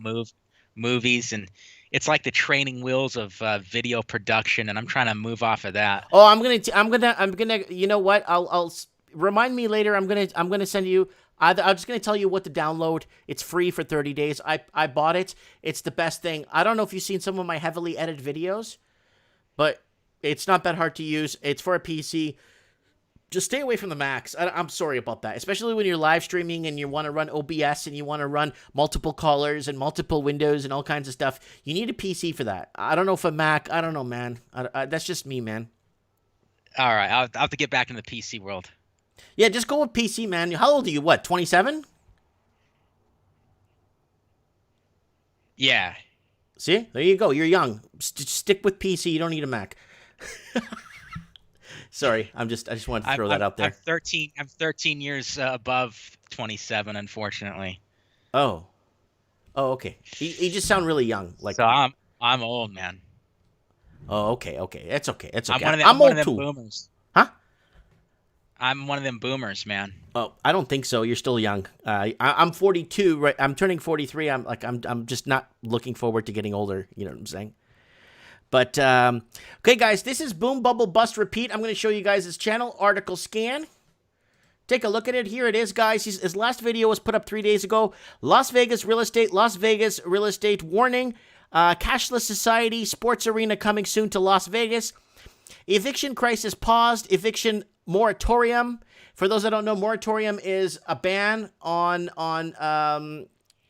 movies, and it's like the training wheels of video production, and I'm trying to move off of that. Oh, I'm gonna. You know what? Remind me later. I'm gonna send you. I'm just gonna tell you what to download. It's free for 30 days. I bought it. It's the best thing. I don't know if you've seen some of my heavily edited videos, but it's not that hard to use. It's for a PC. Just stay away from the Macs. I'm sorry about that, especially when you're live streaming and you want to run OBS and you want to run multiple colors and multiple windows and all kinds of stuff. You need a PC for that. I don't know if a Mac. I don't know, man. That's just me, man. All right, I'll have to get back in the PC world. Yeah, just go with PC, man. How old are you? What, 27? Yeah. See? There you go. You're young. Stick with PC. You don't need a Mac. Sorry, I just wanted to throw that out there. I'm 13 years above 27, unfortunately. Oh, okay. You just sound really young. Like, so I'm old, man. oh, okay. It's okay. It's okay. I'm one old of them too. boomers. Huh? I'm one of them boomers, man. Oh, I don't think so. You're still young. I'm 42. Right? I'm turning 43. I'm just not looking forward to getting older. You know what I'm saying? But, okay, guys, this is Boom Bubble Bust Repeat. I'm going to show you guys his channel, Article Scan. Take a look at it. Here it is, guys. His last video was put up 3 days ago. Las Vegas real estate warning. Cashless society, sports arena coming soon to Las Vegas. Eviction crisis paused. Eviction moratorium. For those that don't know, moratorium is a ban on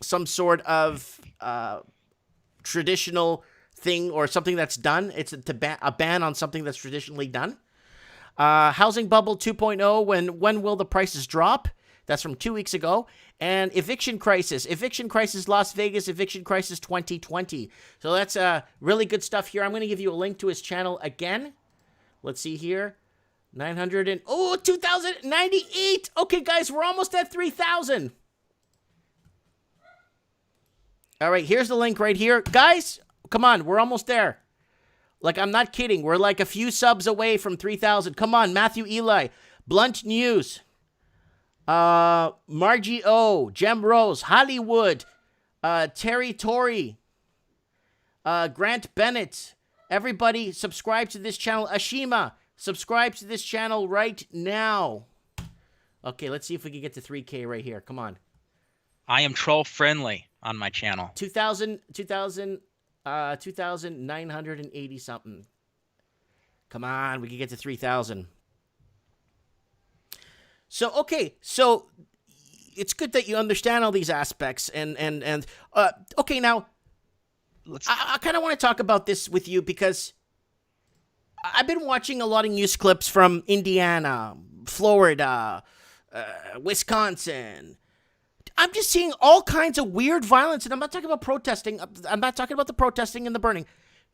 some sort of traditional thing or something that's done. It's a ban on something that's traditionally done. Housing bubble 2.0. When will the prices drop? That's from 2 weeks ago. And Eviction Crisis. Eviction Crisis Las Vegas. Eviction Crisis 2020. So that's really good stuff here. I'm going to give you a link to his channel again. Let's see here. 900 and... Oh, 2,098. Okay, guys, we're almost at 3,000. All right, here's the link right here. Guys, come on. We're almost there. Like, I'm not kidding. We're like a few subs away from 3,000. Come on, Matthew Eli. Blunt News. Margie O. Jem Rose. Hollywood. Terry Torrey. Grant Bennett. Everybody subscribe to this channel. Ashima, subscribe to this channel right now. Okay, let's see if we can get to 3K right here. Come on. I am troll friendly on my channel. 2,980 something. Come on, we can get to 3,000. So, okay, so it's good that you understand all these aspects. And okay, now, I kind of want to talk about this with you because I've been watching a lot of news clips from Indiana, Florida, Wisconsin. I'm just seeing all kinds of weird violence, and I'm not talking about protesting. I'm not talking about the protesting and the burning.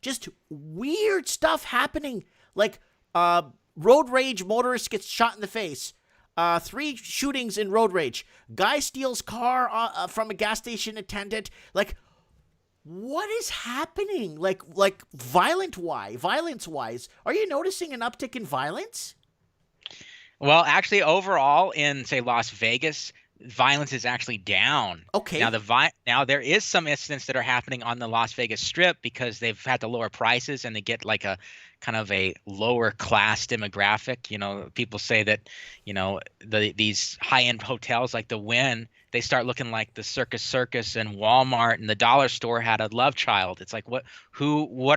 Just weird stuff happening. Like, road rage, motorist gets shot in the face. 3 shootings in road rage. Guy steals car from a gas station attendant. Like, what is happening? Like violence-wise? Are you noticing an uptick in violence? Well, actually, overall in, say, Las Vegas, violence is actually down. Okay. Now there is some incidents that are happening on the Las Vegas Strip because they've had to lower prices and they get like a kind of a lower class demographic. You know, people say that, you know, these high-end hotels like the Wynn, they start looking like the Circus and Walmart, and the dollar store had a love child. It's like, what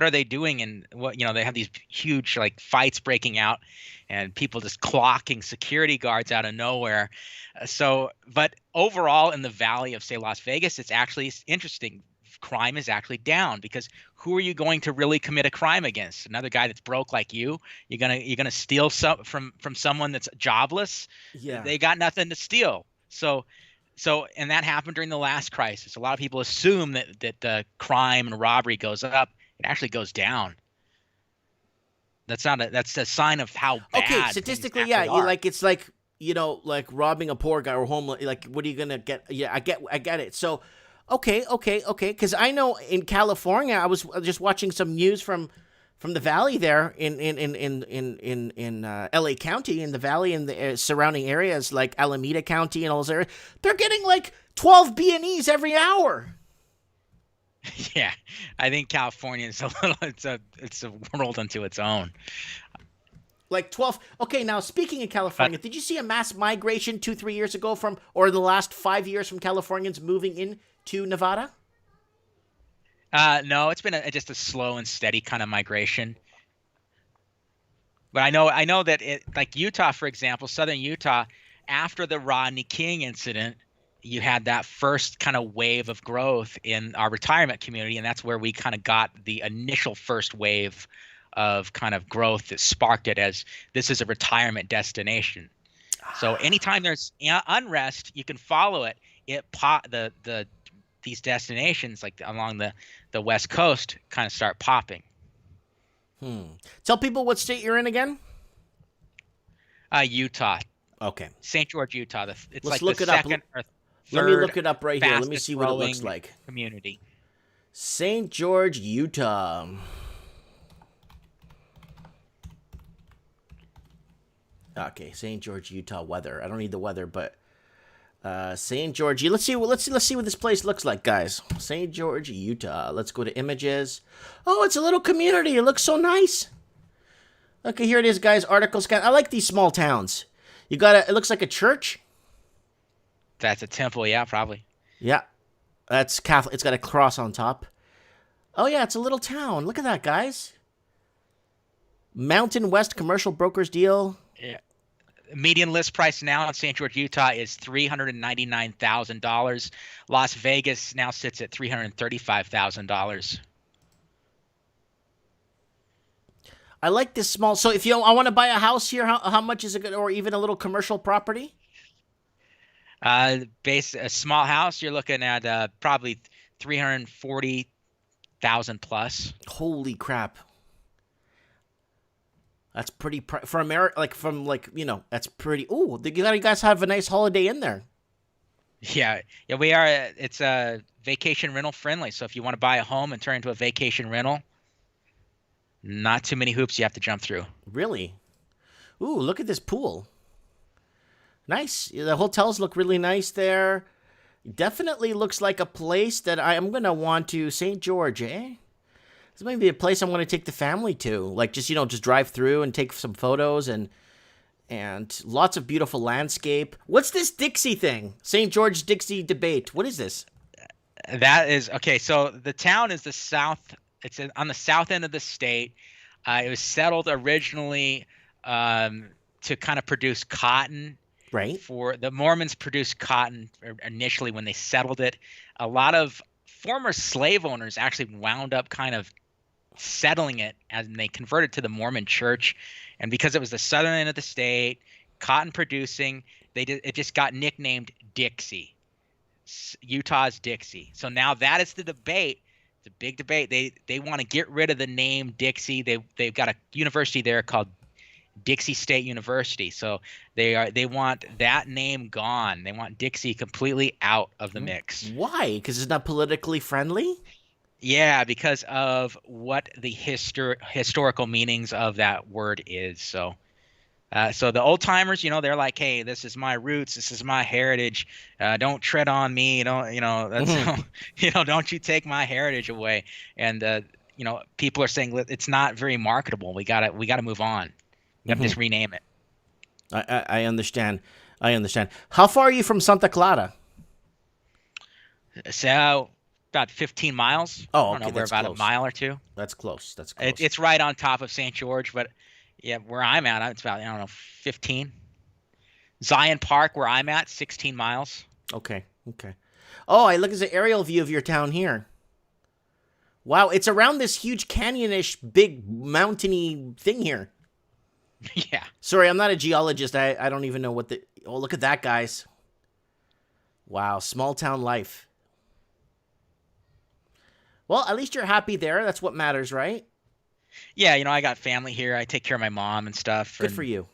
are they doing? And what, you know, they have these huge like fights breaking out and people just clocking security guards out of nowhere. But overall in the valley of, say, Las Vegas, it's actually interesting. Crime is actually down because who are you going to really commit a crime against? Another guy that's broke like you? You're gonna steal from someone that's jobless? Yeah. They got nothing to steal. So and that happened during the last crisis. A lot of people assume that crime and robbery goes up. It actually goes down. That's a sign of how bad. Okay, statistically, yeah, it's like, you know, like robbing a poor guy or homeless. Like, what are you gonna get? Yeah, I get it. So, okay. Because I know in California, I was just watching some news from the valley there in LA County, in the valley, in the surrounding areas like Alameda County and all those areas. They're getting like 12 B&Es every hour. Yeah, I think California is it's a world unto its own. Like 12. Okay, now speaking of California, did you see a mass migration 2-3 years ago or the last 5 years from Californians moving in to Nevada? No, it's been just a slow and steady kind of migration. But I know that like Utah, for example, southern Utah, after the Rodney King incident, you had that first kind of wave of growth in our retirement community, and that's where we kind of got the initial first wave of kind of growth that sparked it as this is a retirement destination. So anytime there's unrest, you can follow it. These destinations like along the West Coast kind of start popping. Tell people what state you're in again. Utah. Okay. St. George, Utah. It's Let's like look the it up. second or third. Let me look it up right here. Let me see what it looks like. Community. St. George, Utah. Okay, St. George, Utah weather. I don't need the weather, but St. George. Let's see what this place looks like, guys. St. George, Utah. Let's go to images. Oh, it's a little community. It looks so nice. Okay, here it is, guys. Articles. I like these small towns. It looks like a church. That's a temple, yeah, probably. Yeah, that's Catholic. It's got a cross on top. Oh yeah, it's a little town. Look at that, guys. Mountain West commercial brokers deal. Yeah. Median list price now in St. George, Utah is $399,000. Las Vegas now sits at $335,000. I like this small. So if I want to buy a house here, how much is it, or even a little commercial property? Base a small house, you're looking at probably 340,000 plus. Holy crap. That's pretty for America, like from like, that's pretty. Ooh, you guys have a nice holiday in there. Yeah, yeah, we are. It's vacation rental friendly. So if you want to buy a home and turn it into a vacation rental, not too many hoops you have to jump through. Really? Ooh, look at this pool. Nice. The hotels look really nice there. Definitely looks like a place that I'm going to want to. St. George, eh? This might be a place I'm going to take the family to. Like, just drive through and take some photos and lots of beautiful landscape. What's this Dixie thing? St. George Dixie debate. What is this? That is okay. So the town is the south. It's on the south end of the state. It was settled originally to kind of produce cotton. Right. For the Mormons produced cotton initially when they settled it. A lot of former slave owners actually wound up kind of settling it as they converted to the Mormon church. And because it was the southern end of the state, cotton producing, it just got nicknamed Dixie. Utah's Dixie. So now that is the debate. It's a big debate. They want to get rid of the name Dixie. They've got a university there called Dixie State University. So they want that name gone. They want Dixie completely out of the mix. Why? Because it's not politically friendly? Yeah, because of what the historical meanings of that word is. So the old timers, they're like, hey, this is my roots, this is my heritage. Don't tread on me. That's don't you take my heritage away. And people are saying it's not very marketable. We gotta move on. You have to just rename it. I understand. How far are you from Santa Clara? So about 15 miles. Oh, okay. I don't know, we're about close. A mile or two. That's close. It's right on top of St. George, but yeah, where I'm at, it's about 15. Zion Park, where I'm at, 16 miles. Okay. Oh, I look at the aerial view of your town here. Wow, it's around this huge canyonish, big mountainy thing here. Yeah. Sorry, I'm not a geologist. I don't even know what the... Oh, look at that, guys. Wow, small town life. Well, at least you're happy there. That's what matters, right? Yeah, I got family here. I take care of my mom and stuff. Good for you.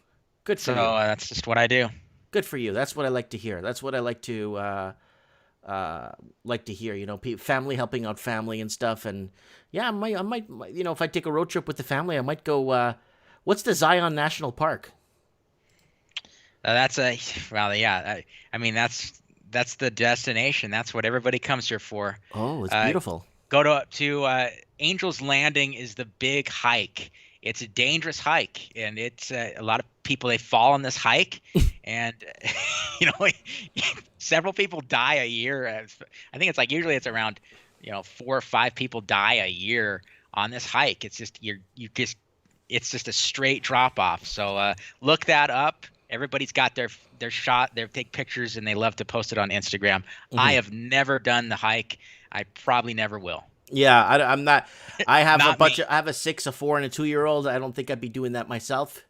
Good for you. So that's just what I do. Good for you. That's what I like to hear. That's what I like to hear. Family helping out family and stuff. And yeah, I might, if I take a road trip with the family, I might go. What's the Zion National Park? That's the destination. That's what everybody comes here for. Oh, it's beautiful. Go to Angel's Landing is the big hike. It's a dangerous hike, and it's a lot of people, they fall on this hike, and several people die a year. I think it's usually it's around 4 or 5 people die a year on this hike. It's just it's just a straight drop off. So look that up. Everybody's got their shot. They take pictures and they love to post it on Instagram. Mm-hmm. I have never done the hike. I probably never will. Yeah, I'm not. I have I have a 6, a 4, and a 2-year-old. I don't think I'd be doing that myself.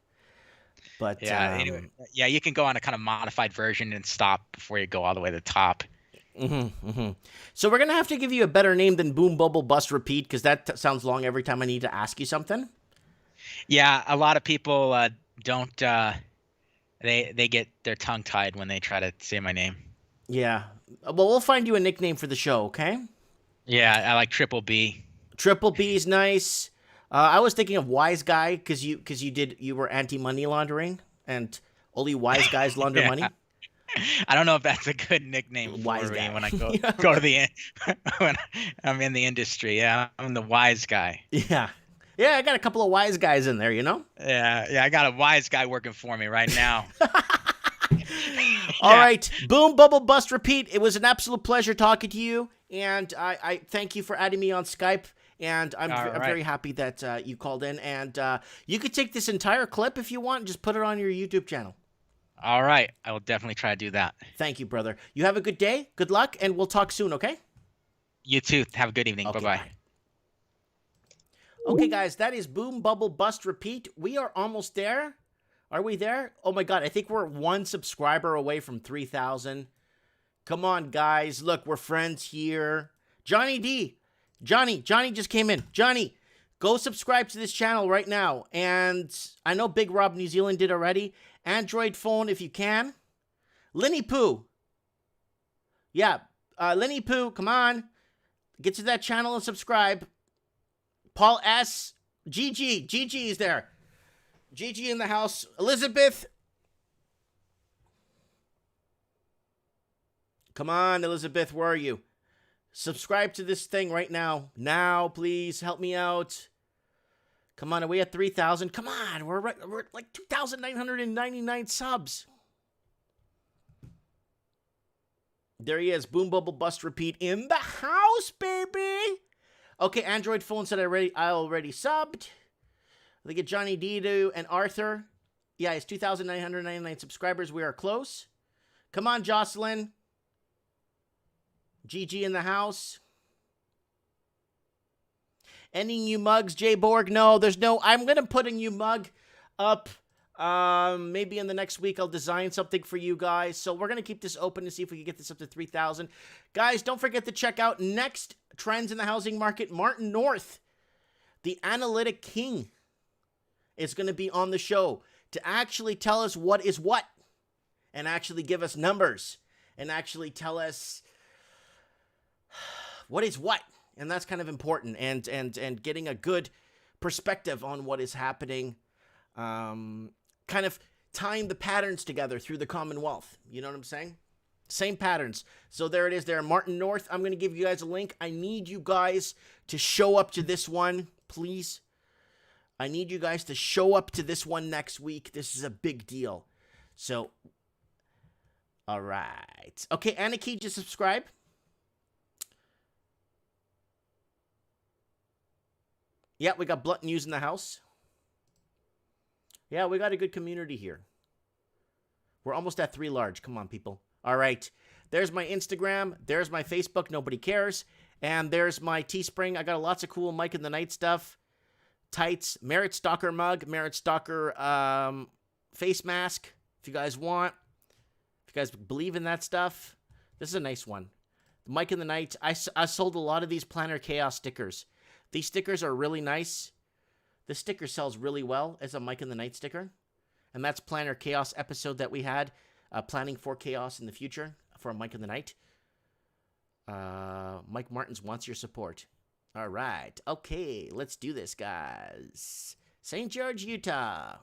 But yeah, anyway, you can go on a kind of modified version and stop before you go all the way to the top. So we're gonna have to give you a better name than Boom Bubble Bust Repeat, because that sounds long every time I need to ask you something. Yeah, a lot of people don't. They get their tongue tied when they try to say my name. Yeah. Well, we'll find you a nickname for the show, okay? Yeah, I like Triple B. Triple B is nice. I was thinking of Wise Guy because you were anti-money laundering and only wise guys launder money. I don't know if that's a good nickname wise for guy. Me when I go to the when I'm in the industry. Yeah, I'm the wise guy. Yeah. Yeah, I got a couple of wise guys in there, Yeah, I got a wise guy working for me right now. All right, Boom Bubble Bust Repeat. It was an absolute pleasure talking to you, and I thank you for adding me on Skype. And I'm very happy that you called in. And you could take this entire clip if you want and just put it on your YouTube channel. All right, I will definitely try to do that. Thank you, brother. You have a good day. Good luck, and we'll talk soon. Okay? You too. Have a good evening. Okay, bye. Bye. Okay, guys, that is Boom Bubble Bust Repeat. We are almost there. Are we there? Oh my God, I think we're 1 subscriber away from 3,000. Come on, guys. Look, we're friends here. Johnny D. Johnny just came in. Johnny, go subscribe to this channel right now. And I know Big Rob New Zealand did already. Android phone if you can. Linny Poo. Yeah, Linny Poo, come on. Get to that channel and subscribe. Paul S. Gigi is there. Gigi in the house. Elizabeth. Come on, Elizabeth, where are you? Subscribe to this thing right now. Now, please, help me out. Come on, are we at 3,000? Come on, we're like 2,999 subs. There he is. Boom, bubble, bust, repeat in the house, baby. Okay, Android phone said I already subbed. They get Johnny D and Arthur. Yeah, it's 2,999 subscribers. We are close. Come on, Jocelyn. GG in the house. Any new mugs, Jay Borg? No, there's no. I'm going to put a new mug up. Maybe in the next week I'll design something for you guys. So we're going to keep this open to see if we can get this up to 3,000. Guys, don't forget to check out next trends in the housing market. Martin North, the analytic king, is going to be on the show to actually tell us what is what and actually give us numbers and actually tell us what is what. And that's kind of important, and getting a good perspective on what is happening. Kind of tying the patterns together through the Commonwealth. You know what I'm saying? Same patterns. So there it is there. Martin North, I'm going to give you guys a link. I need you guys to show up to this one, please. I need you guys to show up to this one next week. This is a big deal. So, all right. Okay, Aniki, just subscribe. Yeah, we got Blunt News in the house. Yeah, we got a good community here. We're almost at 3 large. Come on, people. All right. There's my Instagram. There's my Facebook. Nobody cares. And there's my Teespring. I got lots of cool Mike in the Night stuff. Tights. Merit Stalker mug. Merit Stalker face mask. If you guys want. If you guys believe in that stuff. This is a nice one. Mike in the Night. I sold a lot of these Planner Chaos stickers. These stickers are really nice. The sticker sells really well as a Mike in the Night sticker. And that's Planner Chaos episode that we had. Planning for chaos in the future for Mike in the Night. Mike Martins wants your support. All right. Okay, let's do this, guys. St. George, Utah.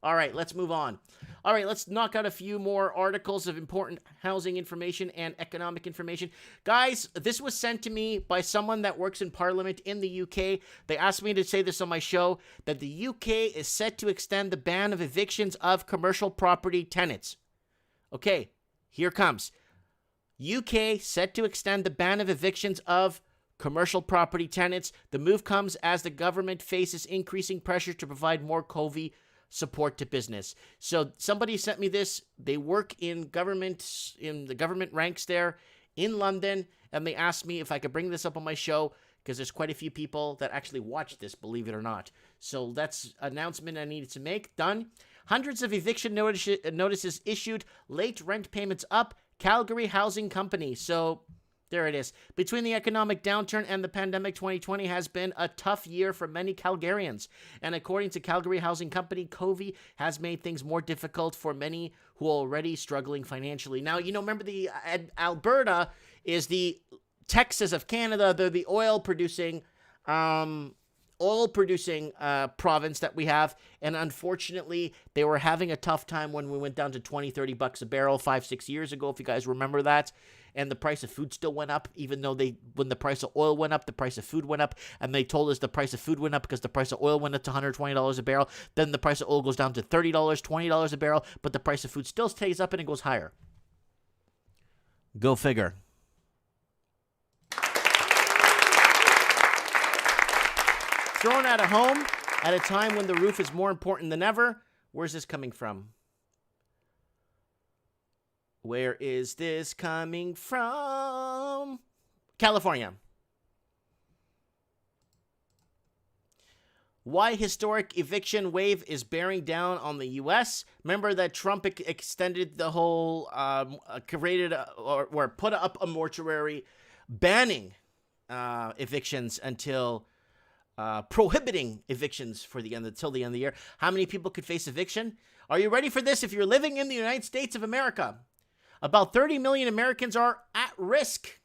All right, let's move on. All right, let's knock out a few more articles of important housing information and economic information. Guys, this was sent to me by someone that works in Parliament in the UK. They asked me to say this on my show, that the UK is set to extend the ban of evictions of commercial property tenants. Okay, here comes. UK set to extend the ban of evictions of commercial property tenants. The move comes as the government faces increasing pressure to provide more COVID support to business. So somebody sent me this. They work in government, in the government ranks there in London, and they asked me if I could bring this up on my show because there's quite a few people that actually watch this, believe it or not. So that's an announcement I needed to make. Done. Hundreds of eviction notices issued. Late rent payments up. Calgary Housing Company. So there it is. Between the economic downturn and the pandemic, 2020 has been a tough year for many Calgarians. And according to Calgary Housing Company, COVID has made things more difficult for many who are already struggling financially. Now, you know, remember Alberta is the Texas of Canada. They're the oil-producing province that we have. And unfortunately, they were having a tough time when we went down to $20-30 a barrel 5-6 years ago, if you guys remember that. And the price of food still went up, even though when the price of oil went up, the price of food went up. And they told us the price of food went up because the price of oil went up to $120 a barrel. Then the price of oil goes down to $30, $20 a barrel, but the price of food still stays up and it goes higher. Go figure. Thrown at a home at a time when the roof is more important than ever. Where's this coming from? Where is this coming from? California. Why historic eviction wave is bearing down on the U.S. Remember that Trump extended the whole, or put up a mortuary banning evictions until, prohibiting evictions for the end until the end of the year. How many people could face eviction? Are you ready for this? If you're living in the United States of America, about 30 million Americans are at risk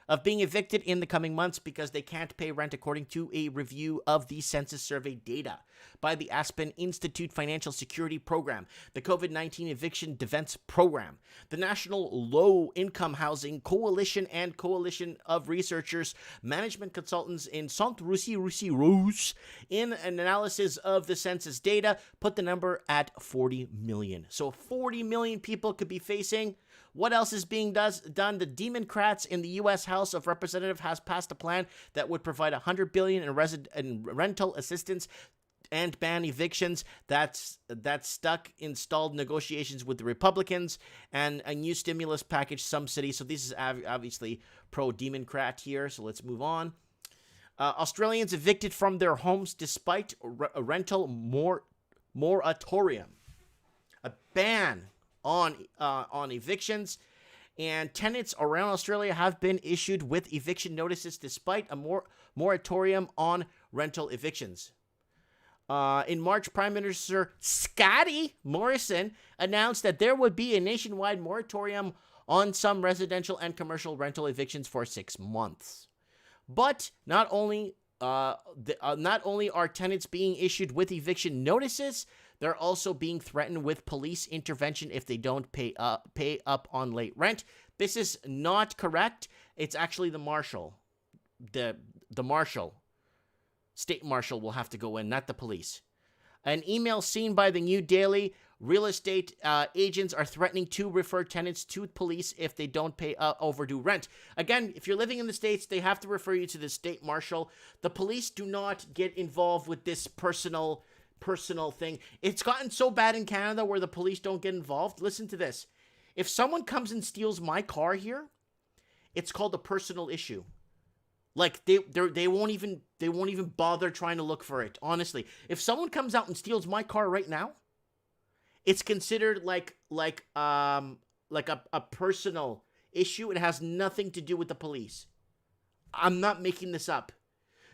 of being evicted in the coming months because they can't pay rent, according to a review of the census survey data by the Aspen Institute Financial Security Program, the COVID-19 Eviction Defense Program, the National Low Income Housing Coalition, and Coalition of Researchers, management consultants in Saint-Russie-Russie-Rose, in an analysis of the census data, put the number at 40 million. So 40 million people could be facing. What else is being done? The Democrats in the U.S. House of Representatives has passed a plan that would provide $100 billion in rental assistance and ban evictions. That's stuck in stalled negotiations with the Republicans, and a new stimulus package some cities. So this is obviously pro-Democrat here. So let's move on. Australians evicted from their homes despite a rental moratorium. A ban on evictions, and tenants around Australia have been issued with eviction notices despite a moratorium on rental evictions. In March, Prime Minister Scotty Morrison announced that there would be a nationwide moratorium on some residential and commercial rental evictions for 6 months. But not only are tenants being issued with eviction notices, they're also being threatened with police intervention if they don't pay up on late rent. This is not correct. It's actually the marshal. The marshal. State marshal will have to go in, not the police. An email seen by the New Daily, real estate agents are threatening to refer tenants to police if they don't pay overdue rent. Again, if you're living in the States, they have to refer you to the state marshal. The police do not get involved with this personal thing. It's gotten so bad in Canada where the police don't get involved. Listen to this. If someone comes and steals my car here, it's called a personal issue. Like they won't even bother trying to look for it. Honestly, if someone comes out and steals my car right now, it's considered like a personal issue. It has nothing to do with the police. I'm not making this up.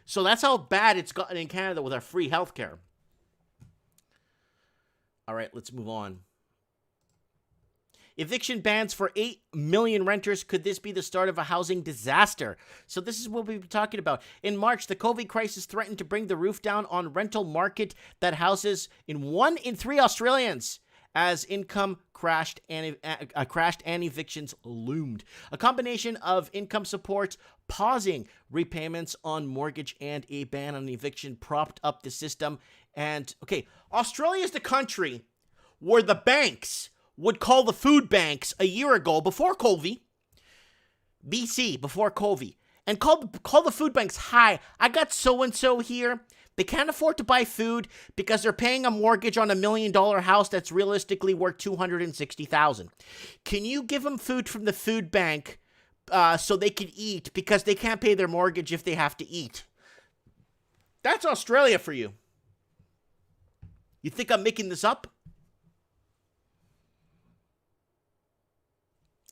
So that's how bad it's gotten in Canada with our free healthcare. All right, let's move on. Eviction bans for 8 million renters. Could this be the start of a housing disaster? So this is what we've been talking about. In March, the COVID crisis threatened to bring the roof down on rental market that houses 1 in 3 Australians as income crashed and evictions loomed. A combination of income support, pausing repayments on mortgage, and a ban on eviction propped up the system. And, okay, Australia is the country where the banks would call the food banks a year ago, before COVID, BC, before COVID, and call the food banks, hi, I got so-and-so here. They can't afford to buy food because they're paying a mortgage on $1 million house that's realistically worth $260,000. Can you give them food from the food bank so they can eat, because they can't pay their mortgage if they have to eat? That's Australia for you. You think I'm making this up?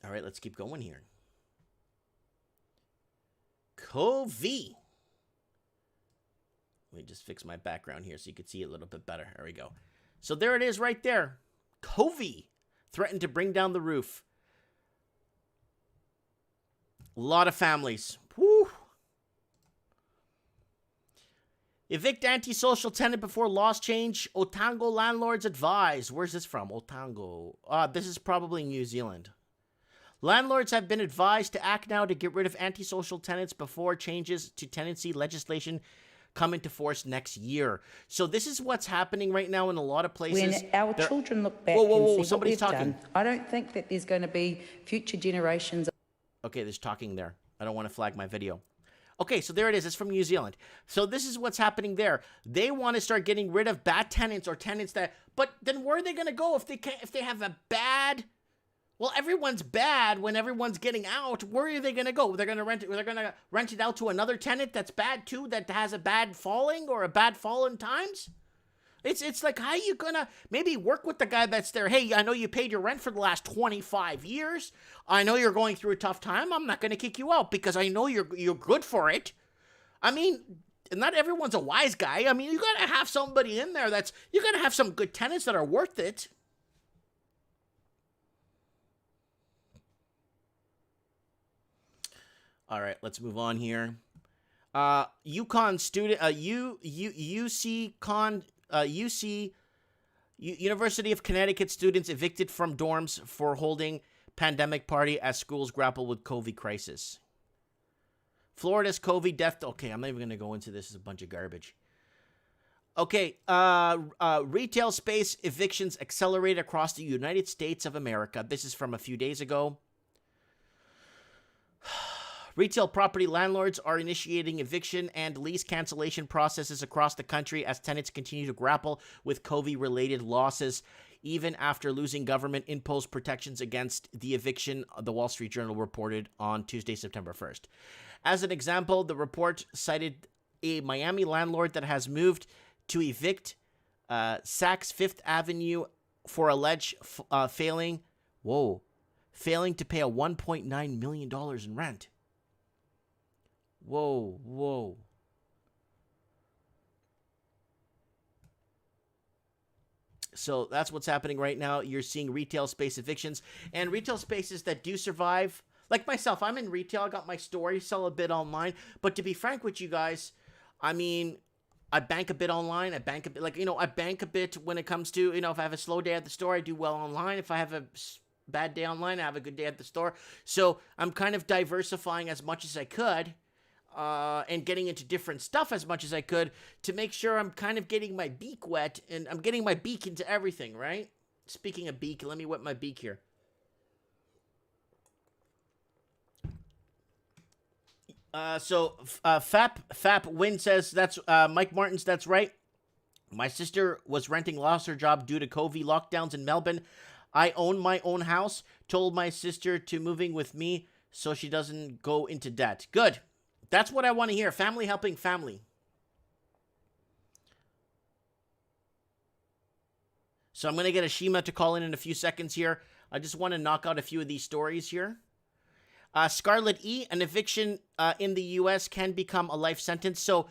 All right, let's keep going here. COVID. Let me just fix my background here so you can see it a little bit better. There we go. So there it is right there. COVID threatened to bring down the roof. A lot of families. Woo. Evict antisocial tenant before laws change. Otago landlords advise. Where's this from? Otago. This is probably New Zealand. Landlords have been advised to act now to get rid of antisocial tenants before changes to tenancy legislation come into force next year. So this is what's happening right now in a lot of places. When our children look back and see what we've talking. done, I don't think that there's going to be future generations. Okay, there's talking there. I don't want to flag my video. Okay, so there it is. It's from New Zealand. So this is what's happening there. They want to start getting rid of bad tenants or tenants that... But then where are they going to go if they have a bad Well, everyone's bad when everyone's getting out. Where are they going to go? They're going to rent it out to another tenant that's bad too, that has a bad falling or a bad fall in times? It's like, how are you going to maybe work with the guy that's there? Hey, I know you paid your rent for the last 25 years. I know you're going through a tough time. I'm not going to kick you out because I know you're good for it. I mean, not everyone's a wise guy. I mean, you got to have somebody in there you got to have some good tenants that are worth it. All right, let's move on here. UConn student, University of Connecticut students evicted from dorms for holding pandemic party as schools grapple with COVID crisis. Florida's COVID death. Okay, I'm not even going to go into this. It's a bunch of garbage. Okay, retail space evictions accelerate across the United States of America. This is from a few days ago. Retail property landlords are initiating eviction and lease cancellation processes across the country as tenants continue to grapple with COVID-related losses, even after losing government-imposed protections against the eviction, the Wall Street Journal reported on Tuesday, September 1st. As an example, the report cited a Miami landlord that has moved to evict Saks Fifth Avenue for alleged failing to pay a $1.9 million in rent. Whoa. So that's what's happening right now. You're seeing retail space evictions and retail spaces that do survive. Like myself, I'm in retail. I got my store. I sell a bit online. But to be frank with you guys, I mean, I bank a bit online. I bank a bit, I bank a bit when it comes to, if I have a slow day at the store, I do well online. If I have a bad day online, I have a good day at the store. So I'm kind of diversifying as much as I could. And getting into different stuff as much as I could to make sure I'm kind of getting my beak wet and I'm getting my beak into everything, right? Speaking of beak, let me wet my beak here. Fap Win says, that's Mike Martins, that's right. My sister was renting, lost her job due to COVID lockdowns in Melbourne. I own my own house, told my sister to moving with me so she doesn't go into debt. Good. That's what I want to hear. Family helping family. So I'm going to get Ashima to call in a few seconds here. I just want to knock out a few of these stories here. Scarlet E, an eviction in the U.S. can become a life sentence. So,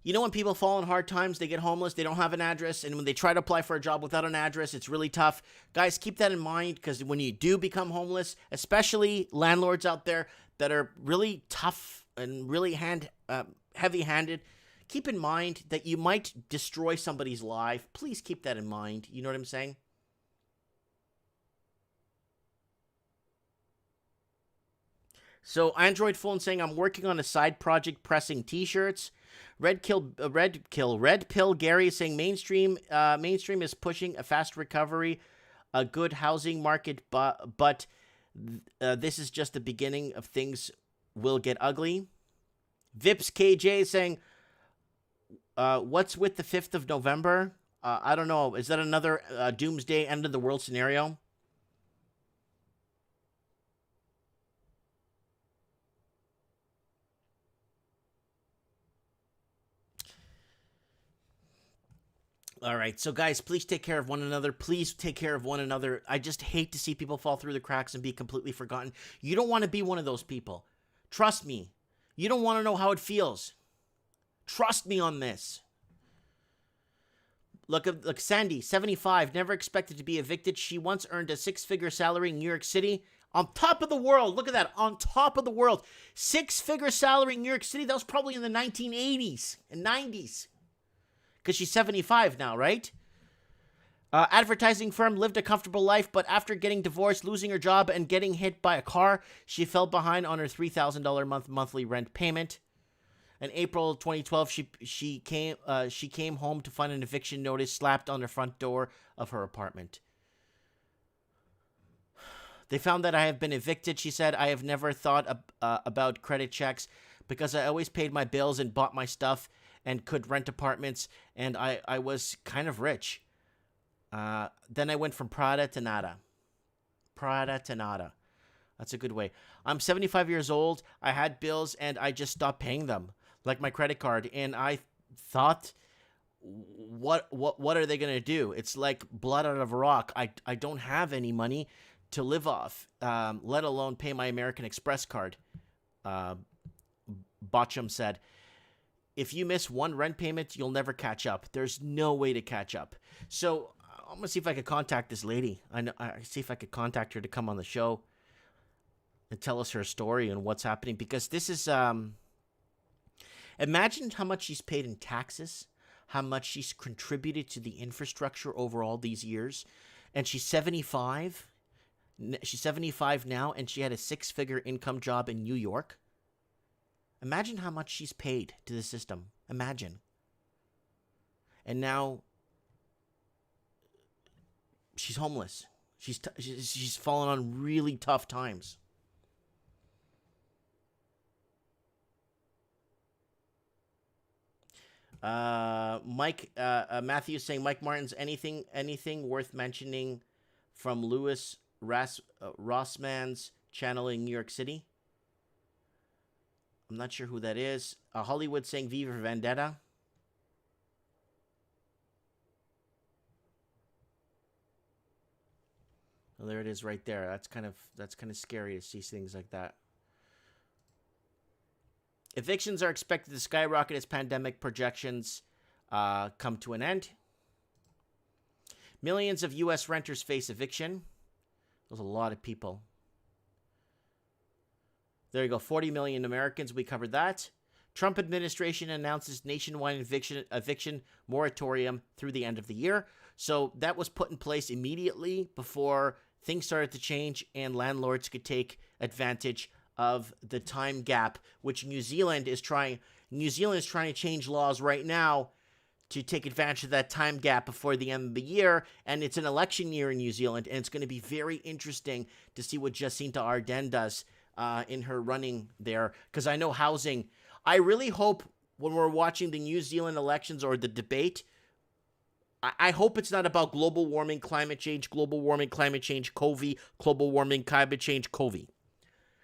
when people fall in hard times, they get homeless, they don't have an address, and when they try to apply for a job without an address, it's really tough. Guys, keep that in mind, because when you do become homeless, especially landlords out there that are really tough and really heavy-handed, keep in mind that you might destroy somebody's life. Please keep that in mind. You know what I'm saying? So Android phone saying, I'm working on a side project pressing t-shirts. Red Pill Gary is saying mainstream is pushing a fast recovery, a good housing market, but this is just the beginning of things will get ugly. Vips KJ saying, what's with the 5th of November? I don't know. Is that another doomsday end of the world scenario? All right, so guys, please take care of one another. Please take care of one another. I just hate to see people fall through the cracks and be completely forgotten. You don't want to be one of those people. Trust me. You don't want to know how it feels. Trust me on this. Look, Sandy, 75, never expected to be evicted. She once earned a 6-figure salary in New York City. On top of the world. Look at that. On top of the world. 6-figure salary in New York City. That was probably in the 1980s and 90s. Because she's 75 now, right? Advertising firm, lived a comfortable life, but after getting divorced, losing her job, and getting hit by a car, she fell behind on her $3,000 monthly rent payment. In April 2012, she came home to find an eviction notice slapped on the front door of her apartment. They found that I have been evicted, she said. I have never thought about credit checks because I always paid my bills and bought my stuff and could rent apartments, and I was kind of rich. Then I went from Prada to nada. Prada to nada. That's a good way. I'm 75 years old. I had bills and I just stopped paying them, like my credit card. And I thought, what are they gonna do? It's like blood out of a rock. I don't have any money to live off, let alone pay my American Express card. Botchum said, if you miss one rent payment, you'll never catch up. There's no way to catch up. So I'm gonna see if I could contact this lady. I see if I could contact her to come on the show and tell us her story and what's happening, because this is imagine how much she's paid in taxes, how much she's contributed to the infrastructure over all these years, and she's 75. She's 75 now, and she had a 6-figure income job in New York. Imagine how much she's paid to the system. Imagine. And now she's homeless. She's fallen on really tough times. Matthew saying, Mike Martin's anything worth mentioning from Louis Rossman's channel in New York City? I'm not sure who that is. Hollywood saying Viva Vendetta. Well, there it is right there. That's kind of scary to see things like that. Evictions are expected to skyrocket as pandemic projections come to an end. Millions of U.S. renters face eviction. There's a lot of people. There you go, 40 million Americans. We covered that. Trump administration announces nationwide eviction moratorium through the end of the year. So that was put in place immediately before things started to change and landlords could take advantage of the time gap, which New Zealand is trying to change laws right now to take advantage of that time gap before the end of the year. And it's an election year in New Zealand, and it's going to be very interesting to see what Jacinta Ardern does in her running there, because I know housing. I really hope when we're watching the New Zealand elections or the debate, I hope it's not about global warming, climate change, COVID, global warming, climate change, COVID.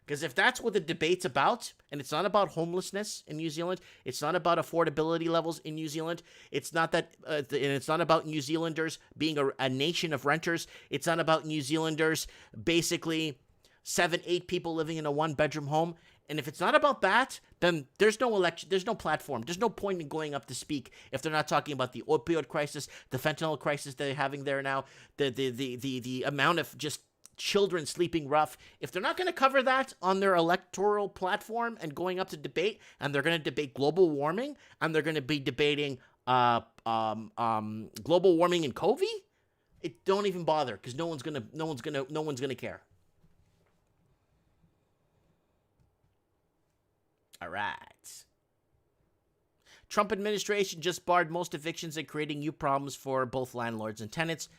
Because if that's what the debate's about, and it's not about homelessness in New Zealand, it's not about affordability levels in New Zealand, it's not that, and it's not about New Zealanders being a nation of renters, it's not about New Zealanders basically 7-8 people living in a 1-bedroom home. And if it's not about that, then there's no election, there's no platform, there's no point in going up to speak if they're not talking about the opioid crisis, the fentanyl crisis they're having there now, the amount of just children sleeping rough. If they're not going to cover that on their electoral platform and going up to debate, and they're going to debate global warming, and they're going to be debating global warming and COVID, don't even bother, because no one's gonna care. All right. Trump administration just barred most evictions and creating new problems for both landlords and tenants.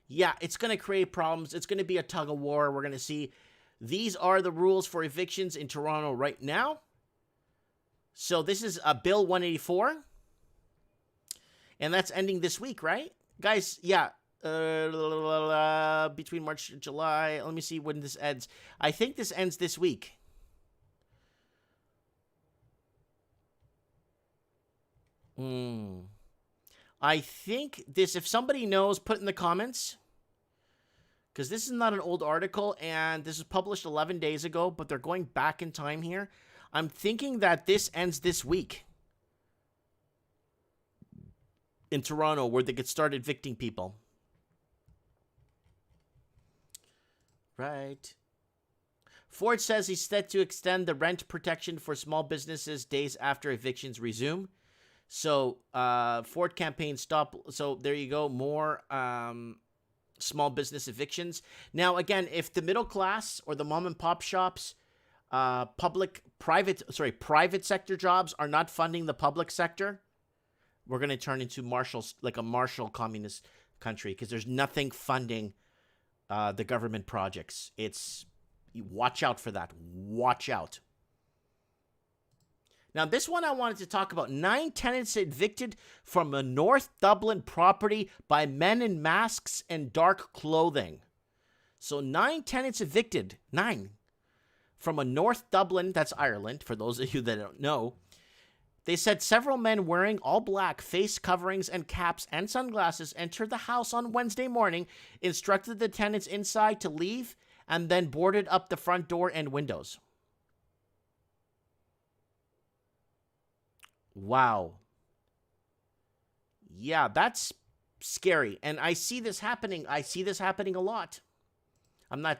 Yeah, it's going to create problems. It's going to be a tug of war. We're going to see. These are the rules for evictions in Toronto right now. So this is Bill 184. And that's ending this week, right? Guys, yeah. Between March and July. Let me see when this ends. I think this ends this week. I think this, if somebody knows, put in the comments, because this is not an old article, and this was published 11 days ago, but they're going back in time here. I'm thinking that this ends this week in Toronto, where they could start evicting people. Right. Ford says he's set to extend the rent protection for small businesses days after evictions resume. So, Ford campaign stop. So, there you go. More small business evictions. Now, again, if the middle class or the mom and pop shops, private sector jobs are not funding the public sector, we're going to turn into a Marshall communist country, because there's nothing funding the government projects. Watch out for that. Watch out. Now, this one I wanted to talk about. 9 tenants evicted from a North Dublin property by men in masks and dark clothing. So 9 tenants evicted. 9. From a North Dublin, that's Ireland, for those of you that don't know. They said several men wearing all black face coverings and caps and sunglasses entered the house on Wednesday morning, instructed the tenants inside to leave, and then boarded up the front door and windows. Wow. Yeah, that's scary. And I see this happening. I see this happening a lot.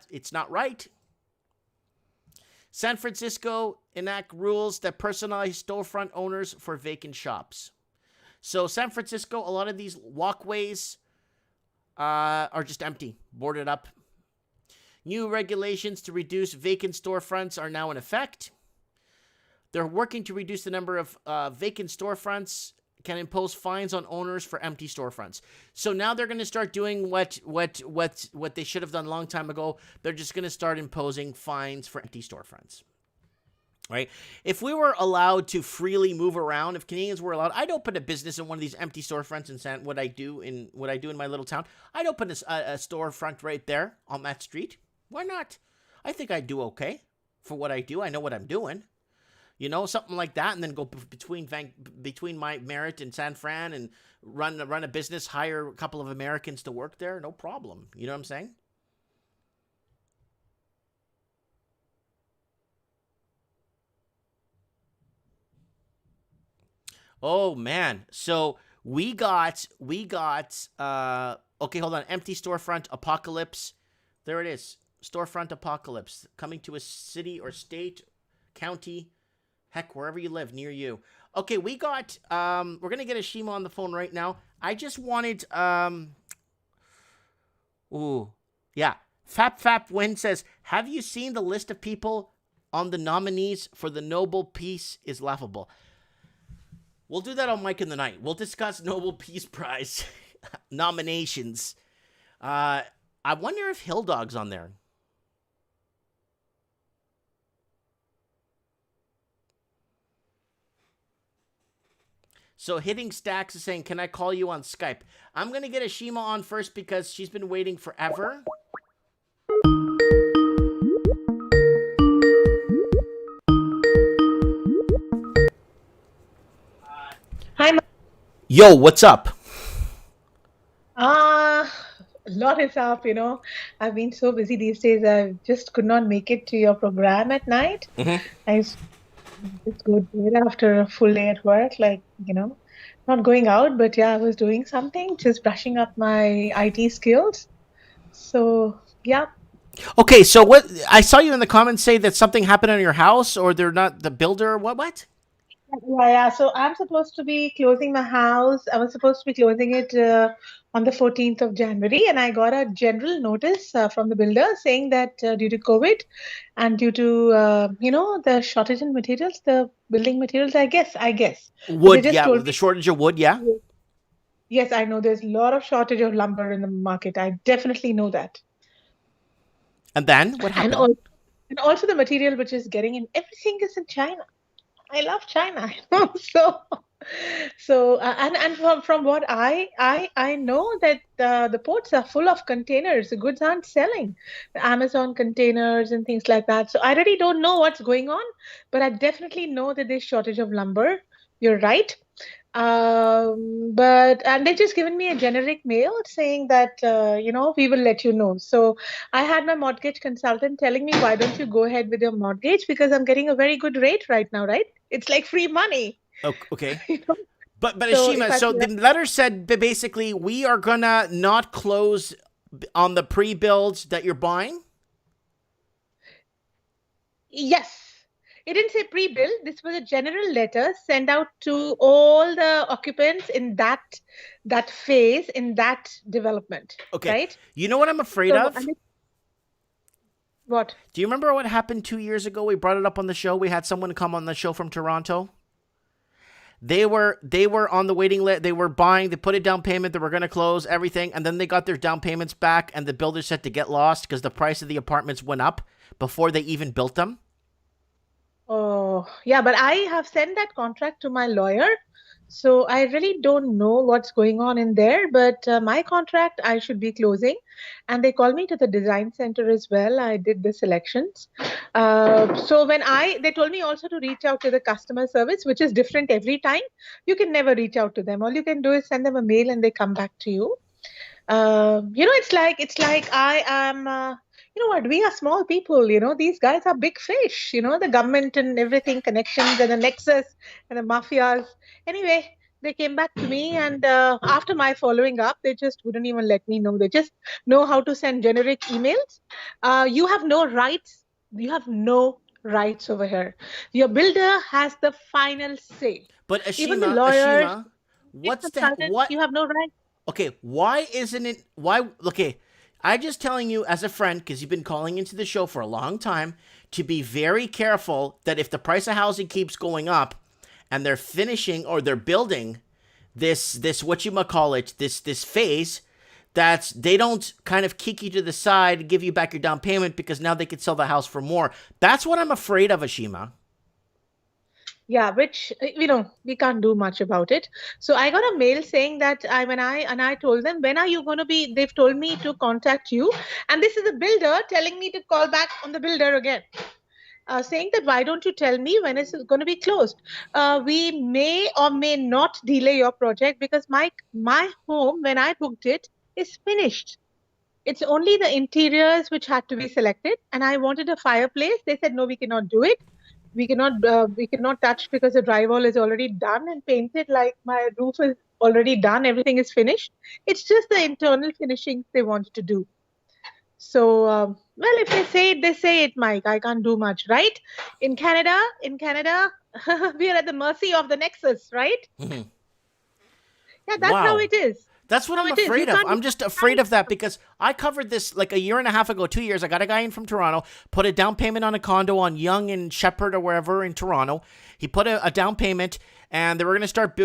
It's not right. San Francisco enact rules that personalize storefront owners for vacant shops. So San Francisco, a lot of these walkways are just empty, boarded up. New regulations to reduce vacant storefronts are now in effect. They're working to reduce the number of vacant storefronts, can impose fines on owners for empty storefronts. So now they're going to start doing what they should have done a long time ago. They're just going to start imposing fines for empty storefronts. Right? If we were allowed to freely move around, if Canadians were allowed, I'd open a business in one of these empty storefronts in what I do in my little town. I'd open a storefront right there on that street. Why not? I think I'd do okay for what I do. I know what I'm doing. You know, something like that, and then go between my Merritt and San Fran and run a business, hire a couple of Americans to work there, no problem. You know what I'm saying? Oh man, so we got okay, hold on, empty storefront apocalypse. There it is, storefront apocalypse coming to a city or state, county. Heck, wherever you live, near you. Okay, we got, we're going to get Ashima on the phone right now. I just wanted, Fap Win says, have you seen the list of people on the nominees for the Nobel Peace is laughable? We'll do that on Mike in the Night. We'll discuss Nobel Peace Prize nominations. I wonder if Hill Dog's on there. So Hitting Stacks is saying, can I call you on Skype? I'm going to get Ashima on first because she's been waiting forever. Hi, Yo, what's up? a lot is up, I've been so busy these days. I just could not make it to your program at night. I just go to it after a full day at work, not going out, but yeah, I was doing something, just brushing up my IT skills. So, yeah. Okay, so what? I saw you in the comments say that something happened on your house, or they're not the builder. What? Yeah. So I'm supposed to be closing my house. I was supposed to be closing it on the 14th of January, and I got a general notice from the builder saying that due to COVID and due to the shortage in materials, the building materials, I guess. Wood, yeah, the shortage of wood, yeah. Yes, I know there's a lot of shortage of lumber in the market. I definitely know that. And then what happened? And also the material which is getting in, everything is in China. I love China, so and from what I know that the ports are full of containers. The goods aren't selling, the Amazon containers and things like that. So I really don't know what's going on, but I definitely know that there's shortage of lumber. You're right. And they just given me a generic mail saying that, we will let you know. So I had my mortgage consultant telling me, why don't you go ahead with your mortgage? Because I'm getting a very good rate right now, right? It's like free money. Okay. But Ashima, so the letter said basically we are gonna not close on the pre-builds that you're buying? Yes. It didn't say pre-build. This was a general letter sent out to all the occupants in that phase, in that development. Okay. Right? You know what I'm afraid of? What? Do you remember what happened 2 years ago? We brought it up on the show. We had someone come on the show from Toronto. They were on the waiting list. They were buying. They put a down payment. They were going to close everything. And then they got their down payments back. And the builder said to get lost because the price of the apartments went up before they even built them. Oh, yeah. But I have sent that contract to my lawyer. So I really don't know what's going on in there, but my contract I should be closing, and they called me to the design center as well. I did the selections. So they told me also to reach out to the customer service, which is different every time. You can never reach out to them. All you can do is send them a mail, and they come back to you. It's like I am. You know what? We are small people. These guys are big fish. The government and everything, connections and the nexus and the mafias. Anyway, they came back to me, and after my following up, they just wouldn't even let me know. They just know how to send generic emails. You have no rights. You have no rights over here. Your builder has the final say. But Even the Ashima, lawyers, what's the consultants, what? you have no rights. Okay, why isn't it? Why? Okay, I just telling you as a friend because you've been calling into the show for a long time to be very careful that if the price of housing keeps going up and they're finishing or they're building this whatchamacallit, this phase, that they don't kind of kick you to the side and give you back your down payment because now they could sell the house for more. That's what I'm afraid of, Ashima. Yeah, which we can't do much about it. So I got a mail saying that I told them, when are you going to be? They've told me to contact you, and this is a builder telling me to call back on the builder again, saying that why don't you tell me when it's going to be closed? We may or may not delay your project because my home, when I booked it, is finished. It's only the interiors which had to be selected, and I wanted a fireplace. They said no, we cannot do it. We cannot touch because the drywall is already done and painted. Like my roof is already done, everything is finished. It's just the internal finishings they wanted to do. So well, if they say it, they say it, Mike. I can't do much, right? In Canada, we are at the mercy of the nexus, right? Yeah, that's how it is. That's what I'm afraid of. I'm just afraid of that because I covered this like a year and a half ago, 2 years. I got a guy in from Toronto, put a down payment on a condo on Yonge and Shepherd or wherever in Toronto. He put a down payment and they were going to start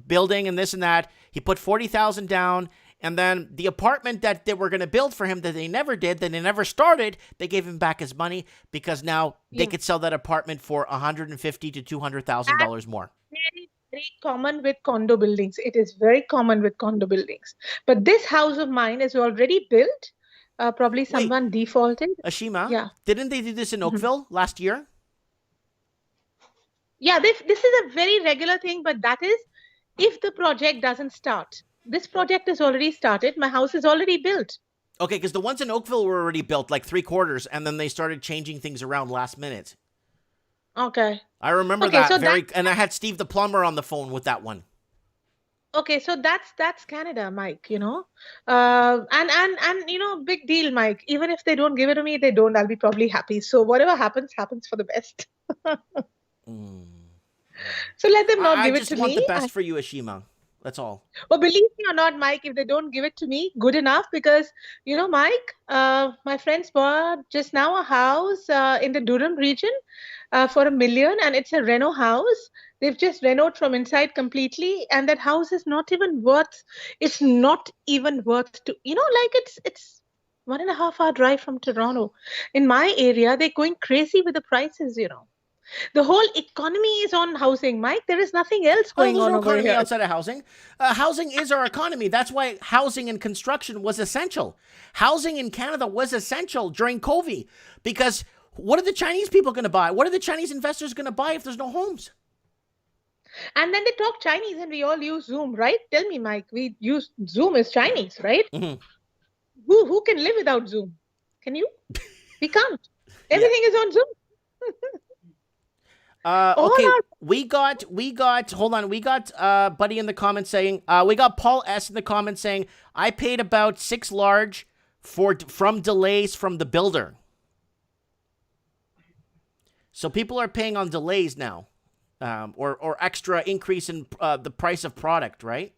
building and this and that. He put $40,000 down. And then the apartment that they were going to build for him that they never did, that they never started, they gave him back his money because now they could sell that apartment for $150,000 to $200,000 more. Very common with condo buildings. It is very common with condo buildings. But this house of mine is already built. Probably someone defaulted. Ashima, didn't they do this in Oakville last year? Yeah, this is a very regular thing, but that is if the project doesn't start. This project is already started. My house is already built. Okay, because the ones in Oakville were already built, like 3/4, and then they started changing things around last minute. Okay. I remember that and I had Steve the plumber on the phone with that one. Okay, so that's Canada, Mike, and big deal, Mike. Even if they don't give it to me, they don't, I'll be probably happy. So whatever happens for the best. So let them not give it to me. I just want the best for you, Ashima. That's all. Well, believe me or not, Mike, if they don't give it to me, good enough, because, Mike, my friends bought just now a house in the Durham region for $1 million, and it's a reno house. They've just renoed from inside completely, and that house is not even worth, it's it's 1.5 hour drive from Toronto. In my area, they're going crazy with the prices, The whole economy is on housing, Mike. There is nothing else going on over here. Outside of housing. Housing is our economy. That's why housing and construction was essential. Housing in Canada was essential during COVID because what are the Chinese people going to buy? What are the Chinese investors going to buy if there's no homes? And then they talk Chinese and we all use Zoom, right? Tell me, Mike, we use Zoom is Chinese, right? Mm-hmm. Who can live without Zoom? Can you? We can't. Everything is on Zoom. Okay, we got Buddy in the comments saying, we got Paul S in the comments saying, I paid about $6 large from delays from the builder. So people are paying on delays now, or extra increase in the price of product, right?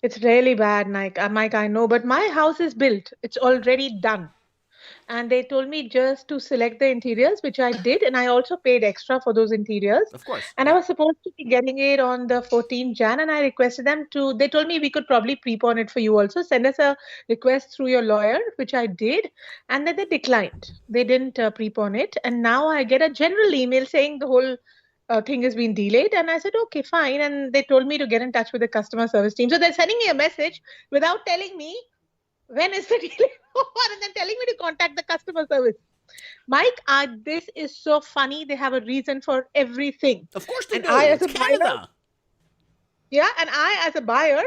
It's really bad, Mike, I know, but my house is built. It's already done. And they told me just to select the interiors, which I did. And I also paid extra for those interiors. Of course. And I was supposed to be getting it on the 14th Jan. And I requested them they told me we could probably prepone it for you also. Send us a request through your lawyer, which I did. And then they declined. They didn't prepone it. And now I get a general email saying the whole thing has been delayed. And I said, okay, fine. And they told me to get in touch with the customer service team. So they're sending me a message without telling me when is the delay over, and then telling me to contact the customer service. Mike, this is so funny. They have a reason for everything. Of course they And do. I, as It's a buyer, Canada. yeah, and I, as a buyer,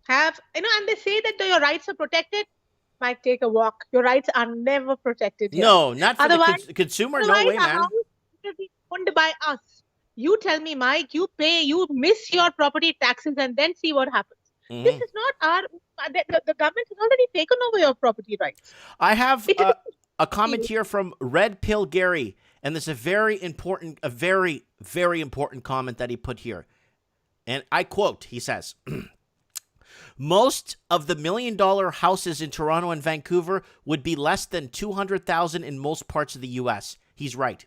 have, and they say that your rights are protected. Mike, take a walk. Your rights are never protected here. No, not for Otherwise, the consumer. No otherwise way, a man. house will be owned by us. You tell me, Mike, you miss your property taxes and then see what happens. This is not the government has already taken over your property rights. I have a comment here from Red Pill Gary, and there's a very, very important comment that he put here. And I quote, he says, most of the $1 million houses in Toronto and Vancouver would be less than $200,000 in most parts of the U.S. He's right.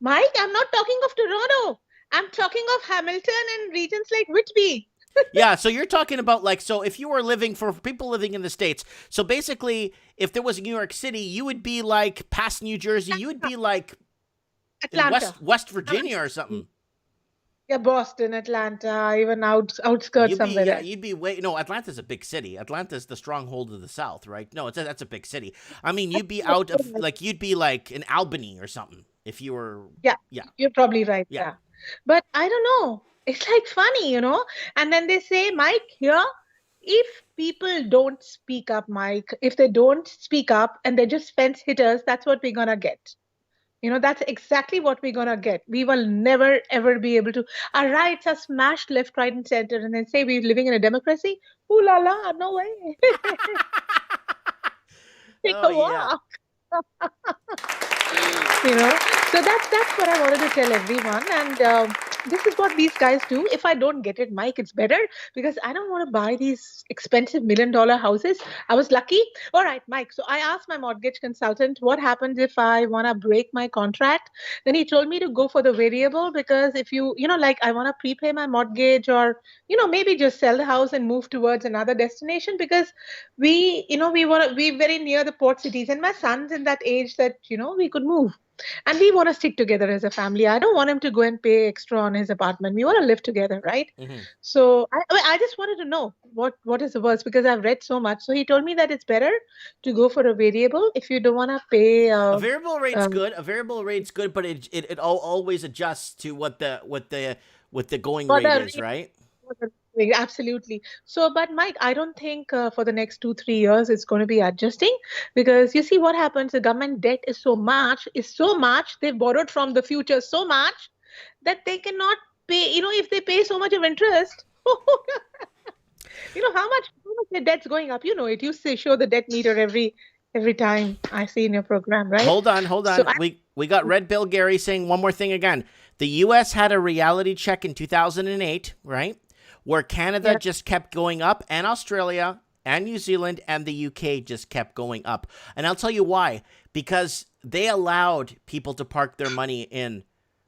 Mike, I'm not talking of Toronto. I'm talking of Hamilton and regions like Whitby. Yeah, so you're talking about so if you were living, for people living in the States, so basically if there was New York City, you would be like past New Jersey, you would be like Atlanta. West Virginia or something. Yeah, Boston, Atlanta, even outskirts somewhere. Yeah, you'd be Atlanta's a big city. Atlanta's the stronghold of the South, right? No, that's a big city. I mean, you'd be out of you'd be like in Albany or something if you were. Yeah, yeah, you're probably right. Yeah. But I don't know. It's like funny, And then they say, Mike, here, if people don't speak up, Mike, if they don't speak up and they're just fence hitters, that's what we're gonna get. That's exactly what we're going to get. We will never, ever be able to. Our rights are smashed left, right, and center. And then say we're living in a democracy. Ooh la la, no way. Take a walk. So that's what I wanted to tell everyone. And this is what these guys do. If I don't get it, Mike, it's better because I don't want to buy these expensive $1 million houses. I was lucky. All right, Mike. So I asked my mortgage consultant, what happens if I want to break my contract? Then he told me to go for the variable because if I want to prepay my mortgage or, maybe just sell the house and move towards another destination because we want to be very near the port cities. And my son's in that age that, we could move. And we want to stick together as a family. I don't want him to go and pay extra on his apartment. We want to live together, right? Mm-hmm. So I just wanted to know what is the worst because I've read so much. So he told me that it's better to go for a variable if you don't want to pay. A variable rate's good. A variable rate's good, but it always adjusts to what the going rate is, right? Absolutely. So, but Mike, I don't think for the next 2-3 years it's going to be adjusting because you see what happens. The government debt is so much. They've borrowed from the future so much that they cannot pay. If they pay so much of interest, how much the debt's going up. It used to show the debt meter every time I see in your program, right? Hold on. So we got Red Bill Gary saying one more thing again. The U.S. had a reality check in 2008, right? Where Canada just kept going up, and Australia, and New Zealand, and the UK just kept going up. And I'll tell you why. Because they allowed people to park their money in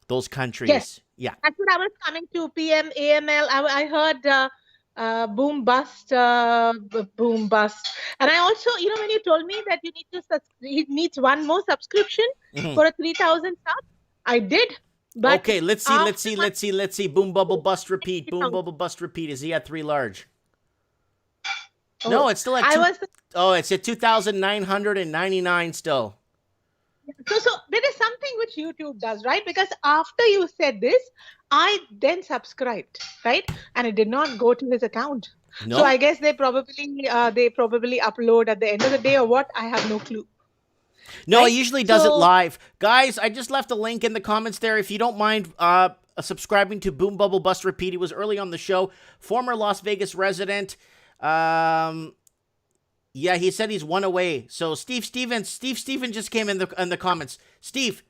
those countries. Yes. Yeah. That's what I was coming to, PM, AML. I heard boom, bust. And I also, when you told me that he needs one more subscription for a 3,000 sub, I did. But okay, let's see. Boom, bubble, bust, repeat. Boom, bubble, bust, repeat. Is he at 3 large? Oh, no, it's still at it's at 2,999 still. So there is something which YouTube does, right? Because after you said this, I then subscribed, right? And it did not go to his account. No. So I guess they probably upload at the end of the day or what? I have no clue. No, it usually does it live. Guys, I just left a link in the comments there. If you don't mind subscribing to Boom Bubble Bust Repeat, he was early on the show. Former Las Vegas resident. Yeah, he said he's one away. So Steve Stevens just came in the comments. Steve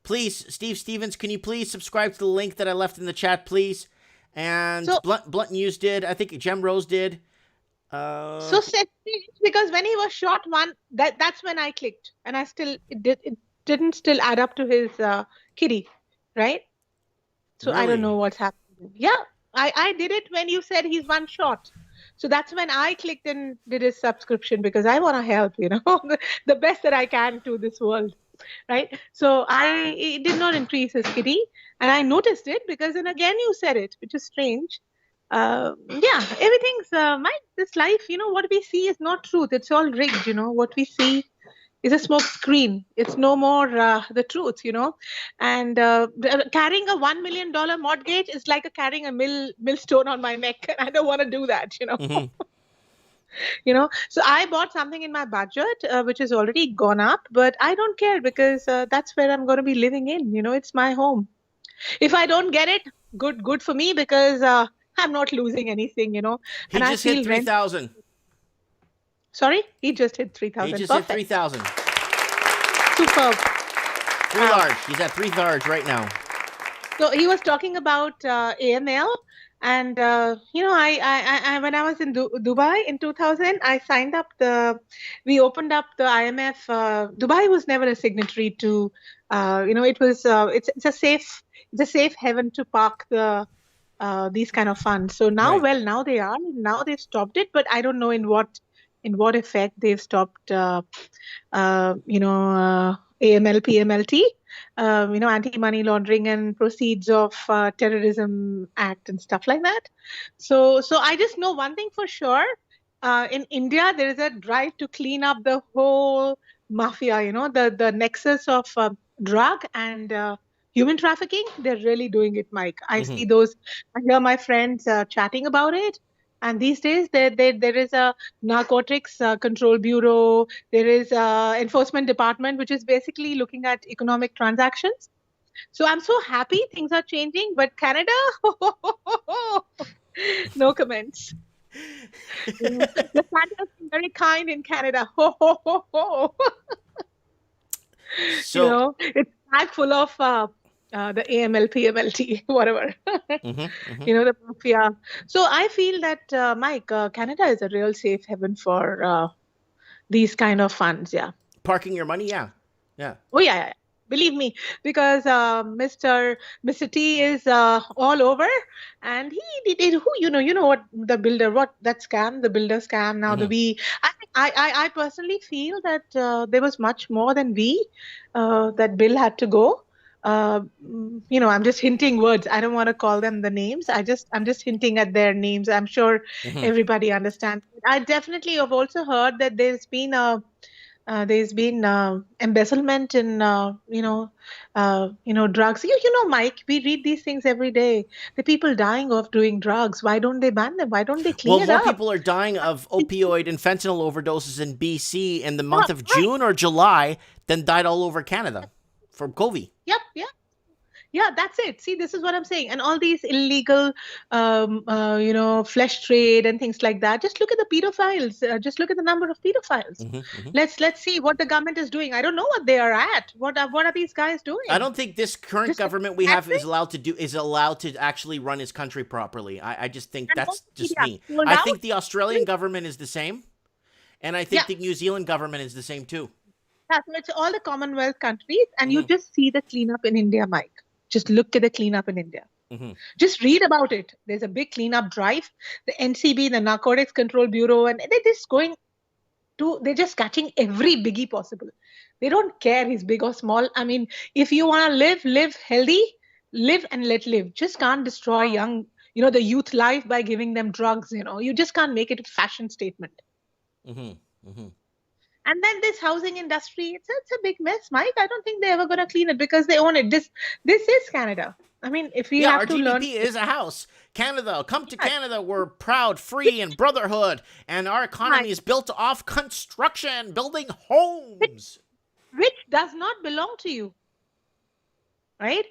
Stevens, can you please subscribe to the link that I left in the chat, please? And Blunt News did. I think Gem Rose did. Because when he was shot that's when I clicked and it didn't still add up to his kitty, right? So really? I don't know what's happening. Yeah, I did it when you said he's one shot. So that's when I clicked and did his subscription because I want to help, the best that I can to this world. right? So it did not increase his kitty, and I noticed it because then again you said it, which is strange. Yeah, everything's this life. What we see is not truth. It's all rigged. What we see is a smoke screen. It's no more the truth. And carrying a $1 million mortgage is like carrying a millstone on my neck, and I don't want to do that. Mm-hmm. So I bought something in my budget, which has already gone up, but I don't care because that's where I'm going to be living in. It's my home. If I don't get it, good for me because I'm not losing anything. He And I just hit feel rent. 3,000. Sorry, he just hit 3,000. He just Perfect. hit 3,000. Superb. 3 large. He's at 3 large right now. So he was talking about AML, and I when I was in Dubai in 2000, I signed up we opened up the IMF. Dubai was never a signatory to, it was it's a safe haven to park these kind of funds. So now, Right. well, now they are. Now they've stopped it, but I don't know in what effect they've stopped. AML, PMLT. Anti-money laundering and proceeds of terrorism act and stuff like that. So I just know one thing for sure. In India, there is a drive to clean up the whole mafia. The nexus of drug and human trafficking. They're really doing it, Mike. I see those. I hear my friends chatting about it. And these days, there is a narcotics control bureau. There is enforcement department, which is basically looking at economic transactions. So I'm so happy things are changing. But Canada, no comments. The Canada is very kind in Canada. So, It's packed full of the AML, PMLT, whatever. The mafia. So I feel that, Mike, Canada is a real safe haven for these kind of funds. Yeah. parking your money, yeah. Oh, yeah. Believe me, because Mr. T is all over, and he did who what the builder scam. Now I personally feel that there was much more than that bill had to go. I'm just hinting words. I don't want to call them the names. I'm just hinting at their names. I'm sure everybody understands. I definitely have also heard that there's been embezzlement in drugs. Mike, we read these things every day. The people dying of doing drugs. Why don't they ban them? Why don't they clean it more up? people are dying of opioid and fentanyl overdoses in BC in the month of June or July than died all over Canada from COVID. Yep. Yeah, that's it. See, this is what I'm saying. And all these illegal, flesh trade and things like that. Just look at the pedophiles. Just look at the number of pedophiles. Let's see what the government is doing. I don't know what they are at. What are these guys doing? I don't think this current government we have is allowed to actually run his country properly. I just think that's just me. I think the Australian government is the same, and I think the New Zealand government is the same too. Yeah, so it's all the Commonwealth countries, and you just see the cleanup in India, Mike. Just look at the cleanup in India. Just read about it. There's a big cleanup drive. The NCB, the Narcotics Control Bureau, and they're just catching every biggie possible. They don't care he's big or small. I mean, if you want to live healthy, live and let live. Just can't destroy the youth life by giving them drugs. You just can't make it a fashion statement. And then this housing industry, it's a big mess, Mike. I don't think they're ever going to clean it because they own it. This is Canada. I mean, if we have to learn... our GDP is a house. Canada, come to Canada. We're proud, free, and brotherhood. And our economy is built off construction, building homes. Which does not belong to you. Right?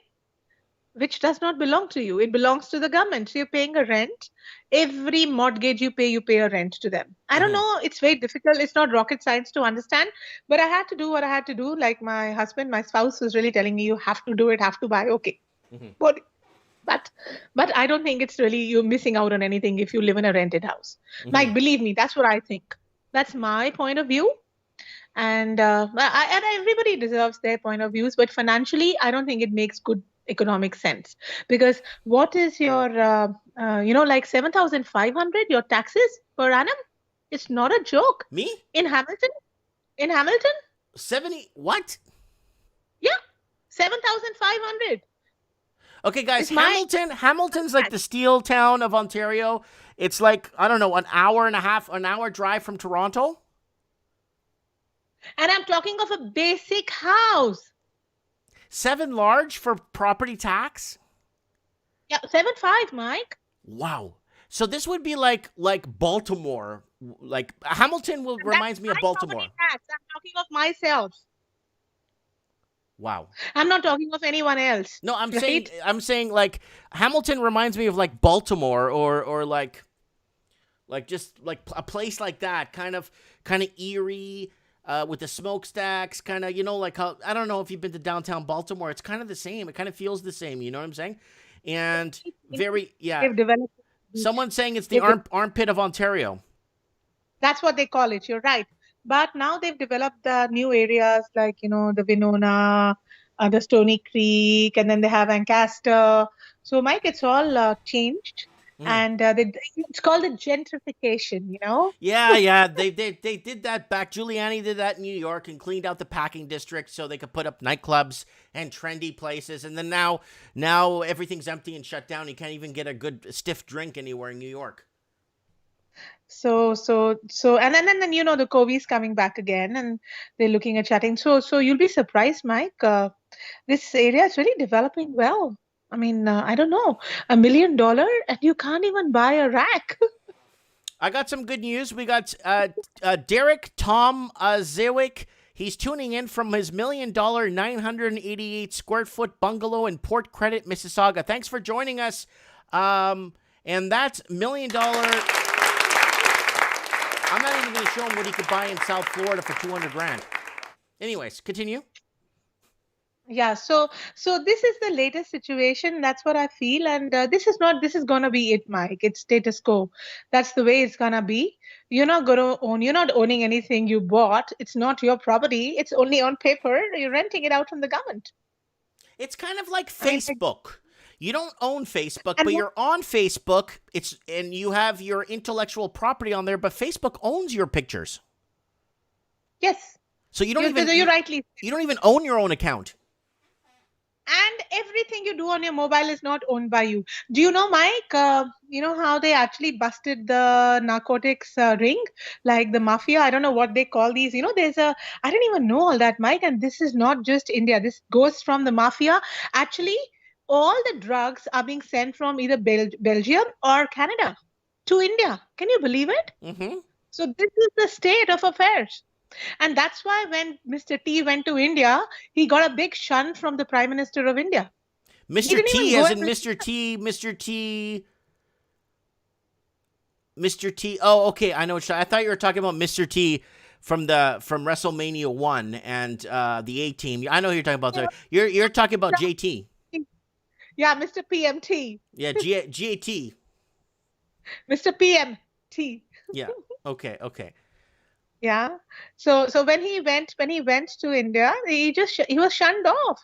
Which does not belong to you. It belongs to the government. So you're paying a rent. Every mortgage you pay a rent to them. I don't know. It's very difficult. It's not rocket science to understand. But I had to do what I had to do. Like my spouse was really telling me, you have to do it, have to buy. Okay. But I don't think it's really you're missing out on anything if you live in a rented house. Like, believe me, that's what I think. That's my point of view. And everybody deserves their point of views. But financially, I don't think it makes good economic sense, because what is your like 7,500 your taxes per annum? It's not a joke. Me in Hamilton 70 what? 7,500. Okay, guys, It's my Hamilton's like the steel town of Ontario. It's like, I don't know, an hour drive from Toronto. and I'm talking of a basic house. 7 large for property tax? Yeah, 7.5, Mike. Wow. So this would be like Baltimore. Like Hamilton And reminds me of that's my Baltimore. property tax. I'm talking of myself. Wow. I'm not talking of anyone else. No, I'm right? saying like Hamilton reminds me of like Baltimore or like just like a place like that, kind of eerie, with the smokestacks, kind of, like how, I don't know if you've been to downtown Baltimore. It's kind of the same. It kind of feels the same. You know what I'm saying? And They've developed. someone's saying it's the armpit of Ontario. That's what they call it. You're right. But now they've developed the new areas like, the Winona, the Stony Creek, and then they have Ancaster. So, Mike, it's all changed. And it's called the gentrification, Yeah. They did that back. Giuliani did that in New York and cleaned out the packing district so they could put up nightclubs and trendy places. And then now everything's empty and shut down. You can't even get a good stiff drink anywhere in New York. So, and then the COVID's coming back again, and they're looking at chatting. So you'll be surprised, Mike. This area is really developing well. I mean, I don't know, $1 million, and you can't even buy a rack. I got some good news. We got Derek Tom Zewick. He's tuning in from his $1 million, 988 square foot bungalow in Port Credit, Mississauga. Thanks for joining us. And that's $1 million. I'm not even going to show him what he could buy in South Florida for 200 grand. Anyways, continue. Yeah, so this is the latest situation. That's what I feel, and this is gonna be it, Mike. It's status quo. That's the way it's gonna be. You're not owning anything you bought. It's not your property. It's only on paper. You're renting it out from the government. It's kind of like Facebook. You don't own Facebook, but you're on Facebook. And you have your intellectual property on there, but Facebook owns your pictures. Yes. So you don't you don't even own your own account. And everything you do on your mobile is not owned by you. Do you know, Mike, you know how they actually busted the narcotics ring, like the mafia? I don't know what they call these. I didn't even know all that, Mike. And this is not just India. This goes from the mafia. Actually, all the drugs are being sent from either Belgium or Canada to India. Can you believe it? Mm-hmm. So this is the state of affairs. And that's why when Mr. T went to India, he got a big shun from the Prime Minister of India. Mr. T as in Mr. T. Oh, okay. I know. I thought you were talking about Mr. T from WrestleMania 1 and the A-Team. I know who you're talking about. You're talking about JT. Yeah, Mr. PMT. Yeah, GAT. Mr. PMT. Yeah. Okay. Yeah. So when he went to India, he was shunned off,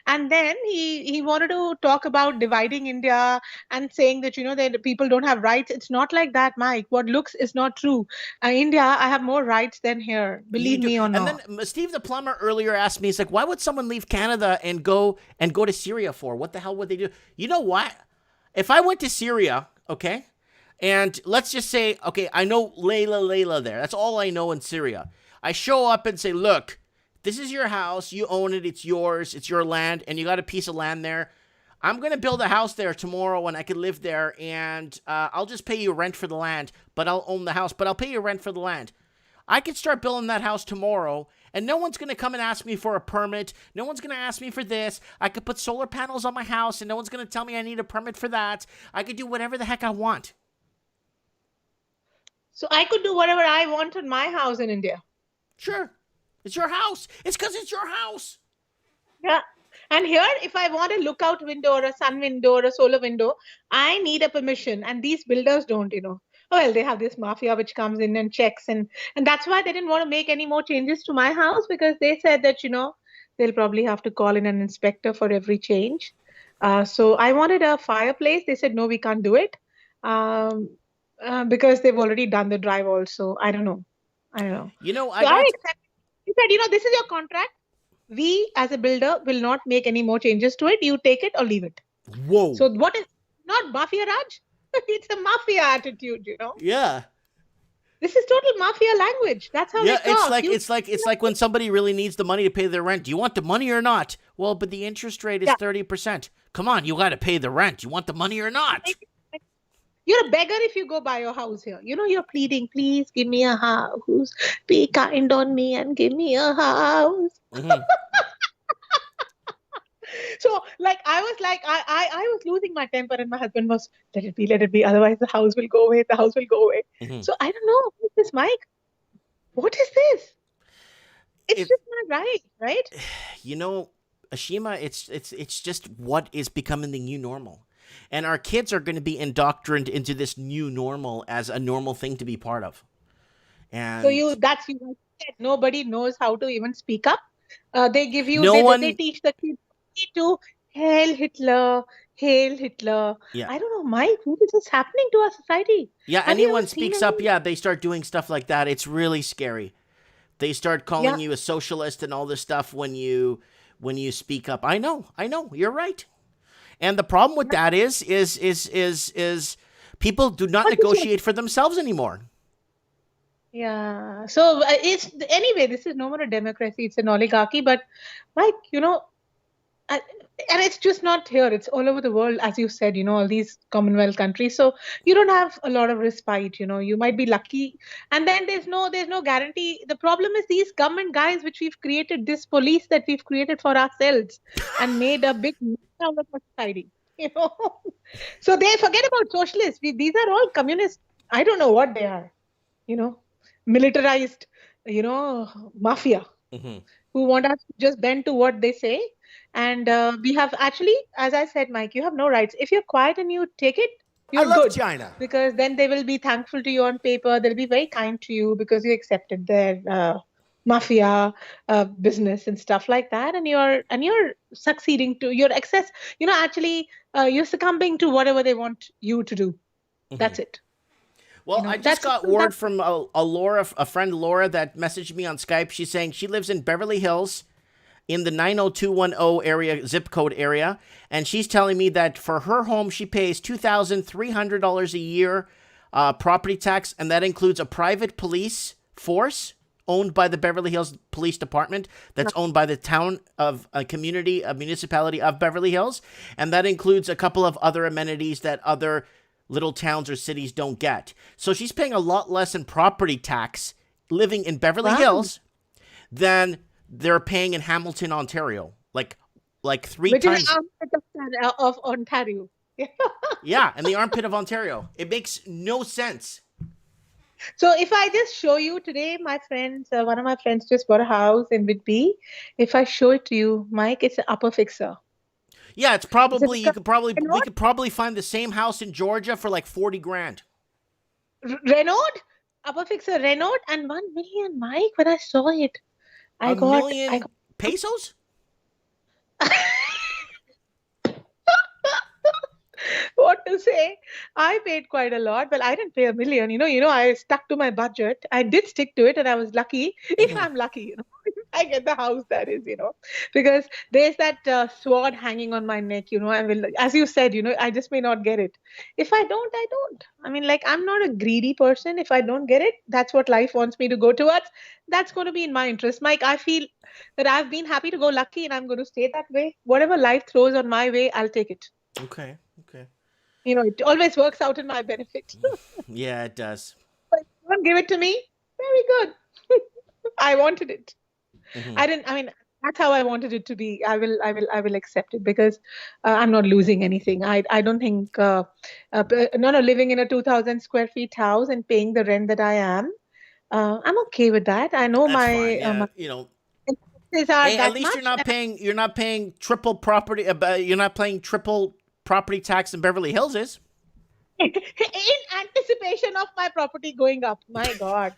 and then he wanted to talk about dividing India and saying that, that people don't have rights. It's not like that, Mike. What looks is not true. India, I have more rights than here. Believe me or not. And then Steve the plumber earlier asked me, he's like, why would someone leave Canada and go to Syria for? What the hell would they do? You know what? If I went to Syria, okay, and let's just say, okay, I know Layla there. That's all I know in Syria. I show up and say, look, this is your house. You own it. It's yours. It's your land. And you got a piece of land there. I'm going to build a house there tomorrow and I could live there. And I'll just pay you rent for the land. But I'll own the house. But I'll pay you rent for the land. I could start building that house tomorrow. And no one's going to come and ask me for a permit. No one's going to ask me for this. I could put solar panels on my house. And no one's going to tell me I need a permit for that. I could do whatever the heck I want. So I could do whatever I want in my house in India. Sure. It's your house. It's because it's your house. Yeah. And here, if I want a lookout window or a sun window or a solar window, I need a permission. And these builders don't, Well, they have this mafia which comes in and checks. And that's why they didn't want to make any more changes to my house, because they said that, they'll probably have to call in an inspector for every change. So I wanted a fireplace. They said, no, we can't do it. Because they've already done the drive also. I don't know. You know, I accept. He said, this is your contract. we as a builder will not make any more changes to it. You take it or leave it. Whoa. So what is not mafia Raj? It's a mafia attitude, Yeah. This is total mafia language. That's how Yeah, they talk. it's like when somebody really needs the money to pay their rent. Do you want the money or not? Well, but the interest rate is Yeah. 30%. Come on, you got to pay the rent. You want the money or not? You're a beggar if you go buy your house here. You're pleading, please give me a house. Be kind on me and give me a house. Mhm. So I was losing my temper, and my husband was, let it be, otherwise the house will go away, Mhm. So I don't know, what is this, Mike? What is this? It's just not right? Ashima, it's just what is becoming the new normal. And our kids are going to be indoctrined into this new normal as a normal thing to be part of. And So nobody knows how to even speak up. They give you, No they one- teach the kids to hail Hitler. Yeah. I don't know, Mike, what is this happening to our society? Yeah, Have you anyone ever seen speaks up, they start doing stuff like that. It's really scary. They start calling you a socialist and all this stuff when you speak up. I know, you're right. And the problem with that is people do not negotiate for themselves anymore. Yeah. So anyway, this is no more a democracy, it's an oligarchy. But Mike, and it's just not here, it's all over the world, as you said, all these Commonwealth countries. So you don't have a lot of respite, you might be lucky, and then there's no guarantee. The problem is these government guys which we've created, this police that we've created for ourselves and made a big mess out of our society. So they forget about socialists. These are all communists. I don't know what they are, militarized, mafia, who want us to just bend to what they say. And we have actually, as I said, Mike, you have no rights. If you're quiet and you take it, you're good. China. Because then they will be thankful to you on paper. They'll be very kind to you because you accepted their mafia business and stuff like that. And you're succeeding to your excess. You're succumbing to whatever they want you to do. That's it. Well, I just got word from a friend Laura that messaged me on Skype. She's saying she lives in Beverly Hills in the 90210 area, zip code area. And she's telling me that for her home, she pays $2,300 a year property tax. And that includes a private police force owned by the Beverly Hills Police Department that's owned by the town of a municipality of Beverly Hills. And that includes a couple of other amenities that other little towns or cities don't get. So she's paying a lot less in property tax living in Beverly Hills than they're paying in Hamilton, Ontario. Like three Which times. is the armpit of Ontario. Yeah, in the armpit of Ontario. It makes no sense. So if I just show you today, my friends, one of my friends just bought a house in Whitby. If I show it to you, Mike, it's an upper fixer. Yeah, it's probably we could probably find the same house in Georgia for like 40 grand. Renault, upper fixer Renault, and 1 million, Mike. When I saw it, I got million pesos? What to say? I paid quite a lot. Well, I didn't pay $1 million. I stuck to my budget. I did stick to it, and I was lucky. If I'm lucky, I get the house, that is, because there's that sword hanging on my neck. I will, as you said, I just may not get it. If I don't, I don't. I mean, I'm not a greedy person. If I don't get it, that's what life wants me to go towards. That's going to be in my interest, Mike. I feel that I've been happy to go lucky, and I'm going to stay that way. Whatever life throws on my way, I'll take it. Okay. It always works out in my benefit. Yeah, it does. But you don't give it to me, very good. I wanted it. That's how I wanted it to be. I will accept it because I'm not losing anything. I don't think living in a 2,000 square feet house and paying the rent that I am, I'm okay with that. I know That's fine. Yeah, hey, at least you're not paying triple property. You're not paying triple property tax in Beverly Hills is. In anticipation of my property going up. My God.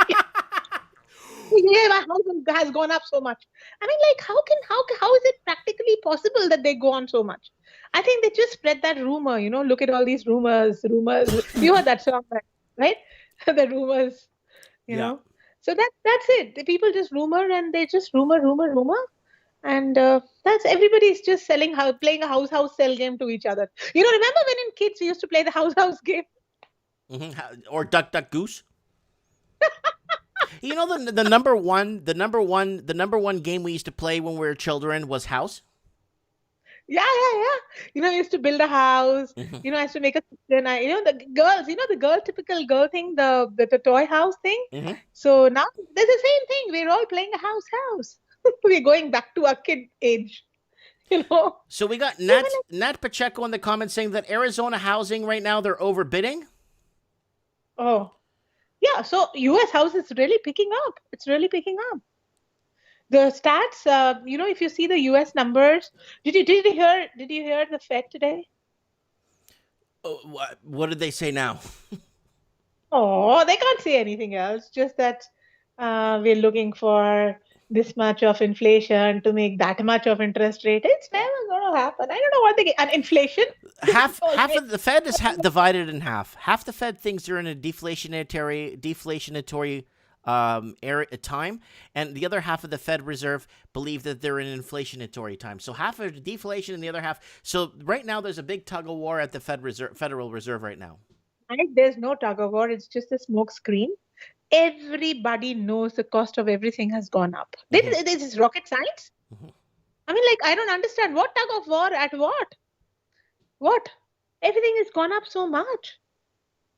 Yeah, my house has gone up so much. I mean, how is it practically possible that they go on so much? I think they just spread that rumor, look at all these rumors. You heard that song, right? The rumors, you know. So that's it. The people just rumor and they just rumor. And that's everybody's just playing a house sell game to each other. Remember when in kids we used to play the house game? Or Duck Duck Goose. The number one game we used to play when we were children was House. Yeah. I used to build a house. I used to make a kitchen. The girls, the typical girl thing, the toy house thing. So now there's the same thing. We're all playing a house. We're going back to our kid age. So we got Nat Pacheco in the comments saying that Arizona housing right now, they're overbidding. Oh, yeah. So U.S. house is really picking up. It's really picking up. The stats, if you see the U.S. numbers, did you hear the Fed today? Oh, what did they say now? Oh, they can't say anything else. Just that we're looking for this much of inflation to make that much of interest rate. It's never going to happen. I don't know what they get. And inflation? Half of the Fed is divided in half. Half the Fed thinks they're in a deflationary time, and the other half of the Fed Reserve believe that they're in an inflationary time. So half are deflation and the other half. So right now there's a big tug of war at the Federal Reserve right now. There's no tug of war. It's just a smoke screen. Everybody knows the cost of everything has gone up. This is rocket science. I don't understand. What tug of war at what? What? Everything has gone up so much.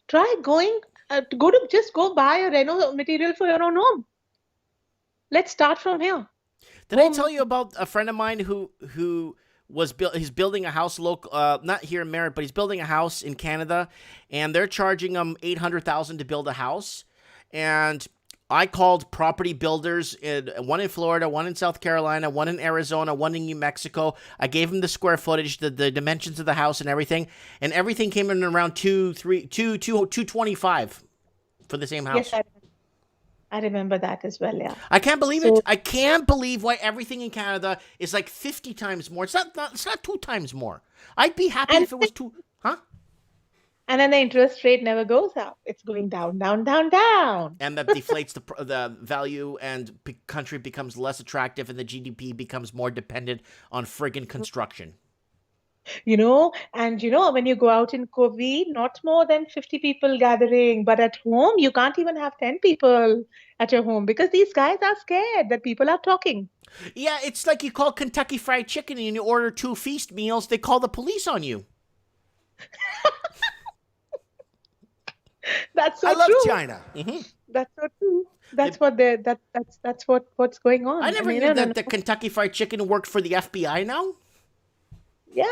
Try going go buy a reno material for your own home. Let's start from here. Did I tell you about a friend of mine who he's building a house not here in Merritt, but he's building a house in Canada, and they're charging him $800,000 to build a house. And I called property builders, one in Florida, one in South Carolina, one in Arizona, one in New Mexico. I gave them the square footage, the dimensions of the house and everything came in around 225 for the same house. Yes, I remember that as well, yeah. I can't believe it. I can't believe why everything in Canada is like 50 times more. It's not 2 times more. I'd be happy if it was 2, huh? And then the interest rate never goes up. It's going down. And that deflates the value, and country becomes less attractive, and the GDP becomes more dependent on friggin' construction. When you go out in COVID, not more than 50 people gathering. But at home, you can't even have 10 people at your home because these guys are scared that people are talking. Yeah, it's like you call Kentucky Fried Chicken and you order 2 feast meals, they call the police on you. That's so I love true. China. That's so true. That's what's going on. I never knew that the Kentucky Fried Chicken worked for the FBI now. Yeah.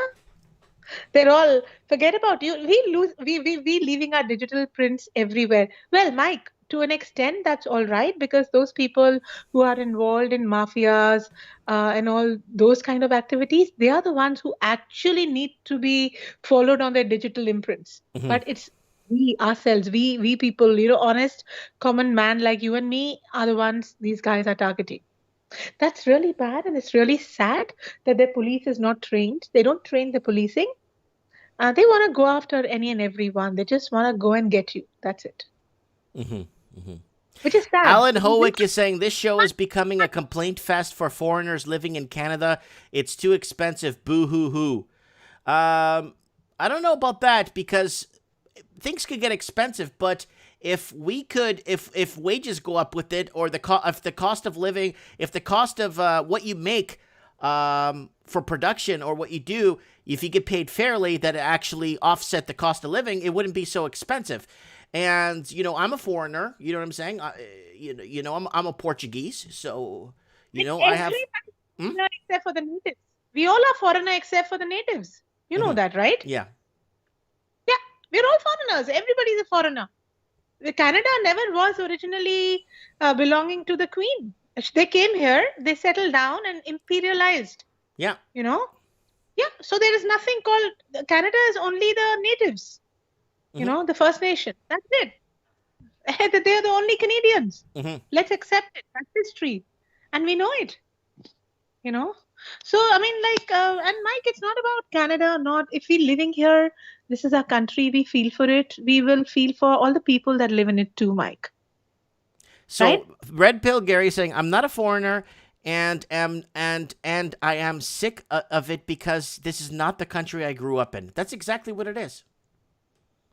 They're all, forget about you. We leaving our digital prints everywhere. Well, Mike, to an extent, that's all right, because those people who are involved in mafias and all those kind of activities, they are the ones who actually need to be followed on their digital imprints. But it's we ourselves, we people, honest, common man like you and me are the ones these guys are targeting. That's really bad, and it's really sad that their police is not trained. They don't train the policing. They want to go after any and everyone. They just want to go and get you. That's it. Which is sad. Alan Howick is saying this show is becoming a complaint fest for foreigners living in Canada. It's too expensive. Boo hoo hoo. I don't know about that, because things could get expensive, but if wages go up with it, or if the cost of living, if the cost of what you make for production or what you do, if you get paid fairly, that it actually offset the cost of living, it wouldn't be so expensive. And I'm a foreigner. You know what I'm saying? I'm a Portuguese, so I have. Except for the natives, we all are foreigner except for the natives. You know that, right? Yeah. Yeah, we're all foreigners. Everybody's a foreigner. Canada never was originally belonging to the Queen. They came here, they settled down and imperialized. Yeah. Yeah. So there is nothing called Canada is only the natives. The First Nation. That's it. They're the only Canadians. Let's accept it. That's history, and we know it. So and Mike, it's not about Canada or not. If we're living here, this is our country. We feel for it. We will feel for all the people that live in it too, Mike. So right? Red Pill Gary saying, I'm not a foreigner and I am sick of it because this is not the country I grew up in. That's exactly what it is.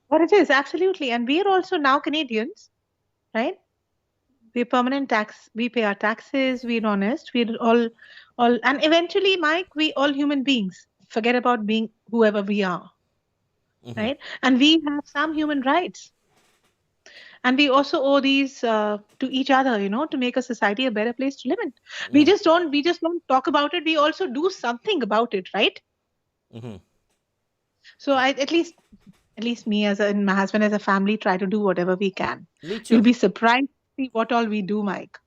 What it is, absolutely. And we are also now Canadians, right? We're permanent tax. We pay our taxes. We're honest. We're all, and eventually, Mike, we all human beings. Forget about being whoever we are, Mm-hmm. right? And we have some human rights, and we also owe these to each other, to make a society a better place to live in. Mm. We just don't talk about it. We also do something about it, right? Mm-hmm. So at least me and my husband as a family try to do whatever we can. Me You'll too. be surprised to see what all we do, Mike.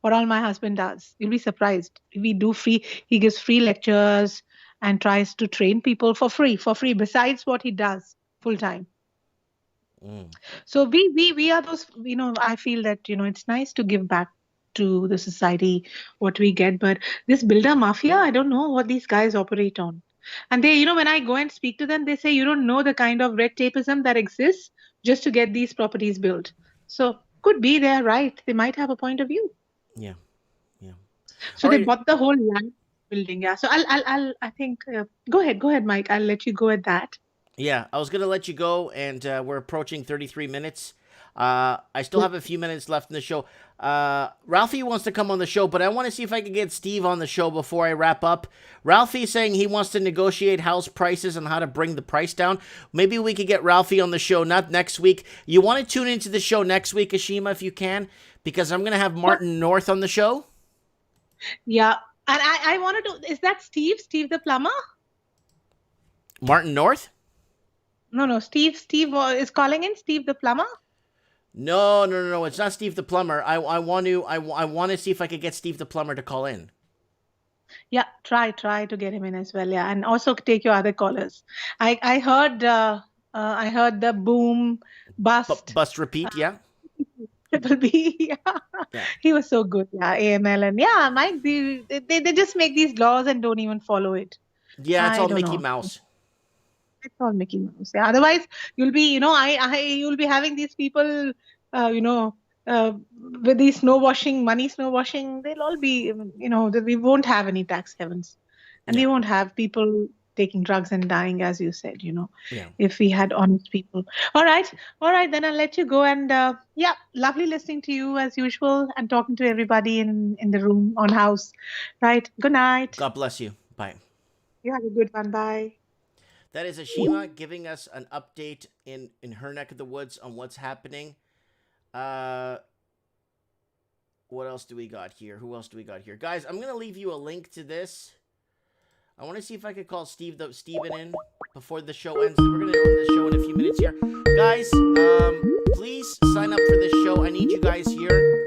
What all my husband does. You'll be surprised. We do free, he gives free lectures and tries to train people for free, besides what he does full time. Mm. So we are those, I feel that, it's nice to give back to the society what we get. But this builder mafia, I don't know what these guys operate on. And they, when I go and speak to them, they say you don't know the kind of red tapeism that exists just to get these properties built. So could be they're right. They might have a point of view. Yeah. Yeah. So All they right. bought the whole land building. Yeah. So I think, go ahead, Mike. I'll let you go at that. Yeah, I was going to let you go, and we're approaching 33 minutes. I still have a few minutes left in the show. Ralphie wants to come on the show, but I want to see if I can get Steve on the show before I wrap up. Ralphie's saying he wants to negotiate house prices and how to bring the price down. Maybe we could get Ralphie on the show, not next week. You want to tune into the show next week, Ashima, if you can, because I'm going to have Martin North on the show. Yeah. And I wanted to, is that Steve the plumber? Martin North? No, Steve is calling in, Steve the plumber. No. It's not Steve the plumber. I want to see if I could get Steve the plumber to call in. Yeah, try to get him in as well. Yeah, and also take your other callers. I heard the boom bust. Bust repeat, yeah. Triple B. Yeah. Yeah. He was so good. Yeah, AML and yeah, Mike. They just make these laws and don't even follow it. Yeah, it's I all don't Mickey know. Mouse. It's all Mickey Mouse. Yeah. Otherwise, you'll be, you'll be having these people, with these money snow washing. They'll all be, we won't have any tax havens, and we Yeah. won't have people taking drugs and dying, as you said. Yeah. If we had honest people. All right. Then I'll let you go. And yeah, lovely listening to you as usual and talking to everybody in the room on house. Right. Good night. God bless you. Bye. You have a good one. Bye. That is Ashima giving us an update in her neck of the woods on what's happening. What else do we got here? Who else do we got here? Guys, I'm going to leave you a link to this. I want to see if I could call Steven in before the show ends. We're going to end the show in a few minutes here. Guys, please sign up for this show. I need you guys here.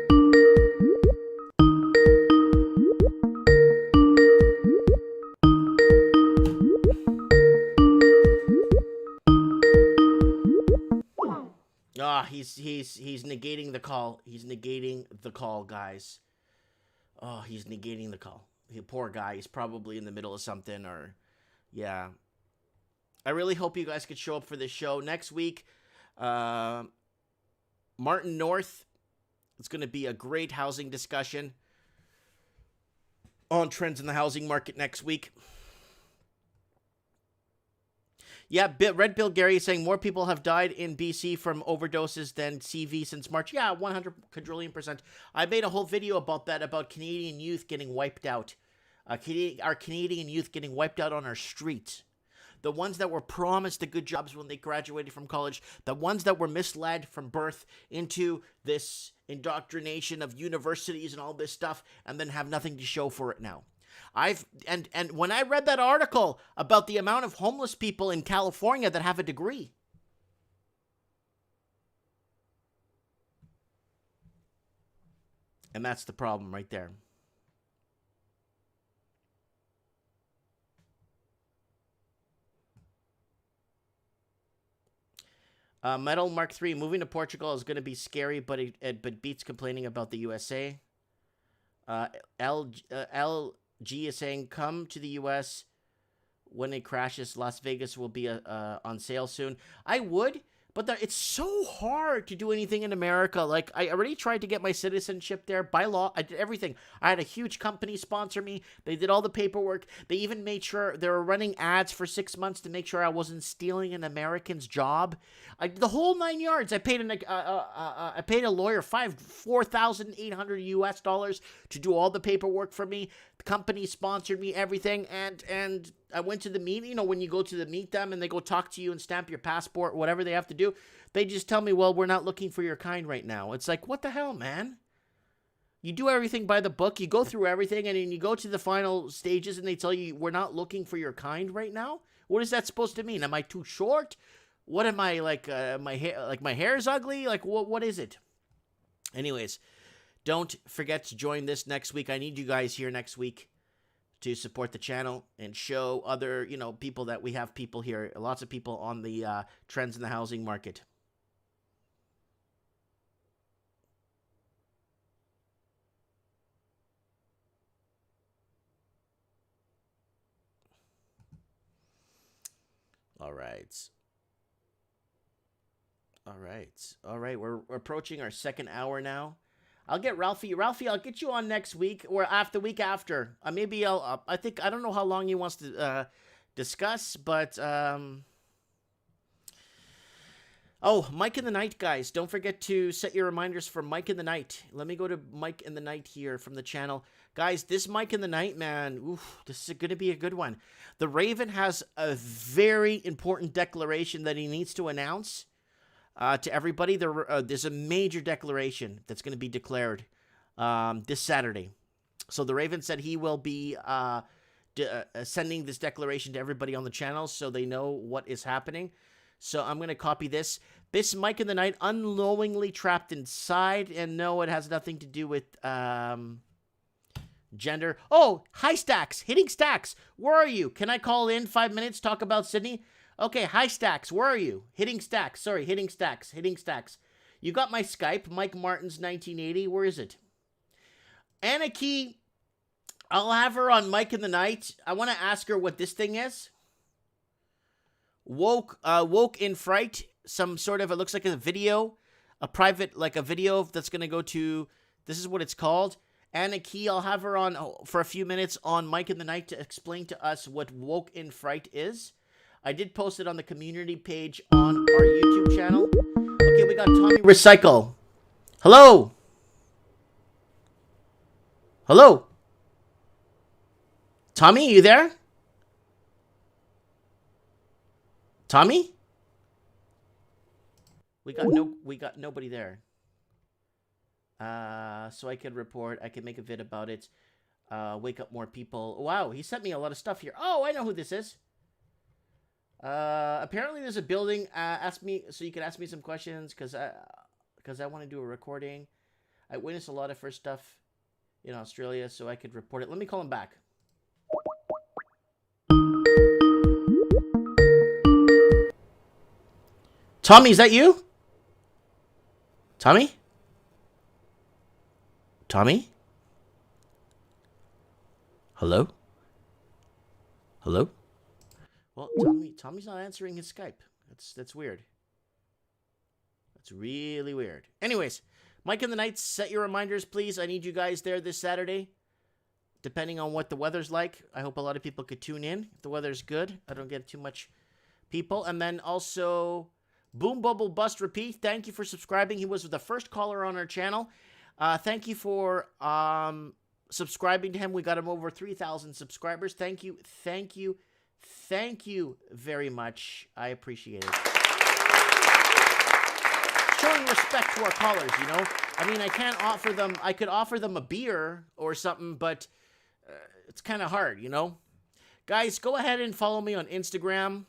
He's negating the call. He's negating the call, guys. Oh, he's negating the call. Poor guy. He's probably in the middle of something or... Yeah. I really hope you guys could show up for this show. Next week, Martin North. It's going to be a great housing discussion on trends in the housing market next week. Yeah, Red Pill Gary is saying more people have died in BC from overdoses than CV since March. Yeah, 100 quadrillion%. I made a whole video about that, about Canadian youth getting wiped out. Our Canadian youth getting wiped out on our streets. The ones that were promised the good jobs when they graduated from college. The ones that were misled from birth into this indoctrination of universities and all this stuff and then have nothing to show for it now. And when I read that article about the amount of homeless people in California that have a degree, and that's the problem right there. Metal Mark III, moving to Portugal is going to be scary, but it beats complaining about the USA. LG is saying, come to the US when it crashes. Las Vegas will be on sale soon. I would, But it's so hard to do anything in America. Like, I already tried to get my citizenship there by law. I did everything. I had a huge company sponsor me. They did all the paperwork. They even made sure they were running ads for 6 months to make sure I wasn't stealing an American's job. The whole 9 yards. I paid a lawyer $4,800 US to do all the paperwork for me. The company sponsored me everything, and I went to the meeting. You know, when you go to meet them and they go talk to you and stamp your passport, whatever they have to do, they just tell me, well, we're not looking for your kind right now. It's like, what the hell, man? You do everything by the book. You go through everything, and then you go to the final stages, and they tell you, we're not looking for your kind right now? What is that supposed to mean? Am I too short? What am I, like, my hair is ugly? Like, what is it? Anyways, don't forget to join this next week. I need you guys here next week to support the channel and show other, people that we have people here, lots of people on the trends in the housing market. All right. We're approaching our second hour now. I'll get Ralphie. Ralphie, I'll get you on next week or after week after. Maybe I don't know how long he wants to discuss, but oh, Mike in the Night, guys. Don't forget to set your reminders for Mike in the Night. Let me go to Mike in the Night here from the channel. Guys, this Mike in the Night, man, this is going to be a good one. The Raven has a very important declaration that he needs to announce to everybody. There's a major declaration that's going to be declared this Saturday. So the Raven said he will be sending this declaration to everybody on the channel so they know what is happening. So I'm going to copy this. This Mike in the Night, unknowingly trapped inside. And no, it has nothing to do with gender. Oh, hi Stacks, hitting Stacks. Where are you? Can I call in 5 minutes, talk about Sydney? Okay, hi Stacks, where are you? Hitting Stacks, sorry, hitting Stacks. You got my Skype, Mike Martins 1980, where is it? Anna Key, I'll have her on Mike in the Night. I want to ask her what this thing is. Woke in Fright, some sort of, it looks like a video, a private, like a video that's going to go to, this is what it's called. Anna Key, I'll have her on for a few minutes on Mike in the Night to explain to us what Woke in Fright is. I did post it on the community page on our YouTube channel. Okay, we got Tommy Recycle. Hello. Hello. Tommy, you there? Tommy? We got nobody there. So I could report, I could make a vid about it. Wake up more people. Wow, he sent me a lot of stuff here. Oh, I know who this is. Apparently there's a building. Ask me, so you can ask me some questions, because I want to do a recording. I witnessed a lot of first stuff in Australia, so I could report it. Let me call him back. Tommy, is that you? Tommy? Tommy? Hello? Hello? Well, Tommy's not answering his Skype. That's weird. That's really weird. Anyways, Mike in the Night, set your reminders, please. I need you guys there this Saturday. Depending on what the weather's like. I hope a lot of people could tune in. If the weather's good, I don't get too much people. And then also, Boom Bubble Bust Repeat, thank you for subscribing. He was the first caller on our channel. Thank you for subscribing to him. We got him over 3,000 subscribers. Thank you very much. I appreciate it. Showing respect to our callers, you know. I mean, I could offer them a beer or something, but it's kind of hard, you know. Guys, go ahead and follow me on Instagram.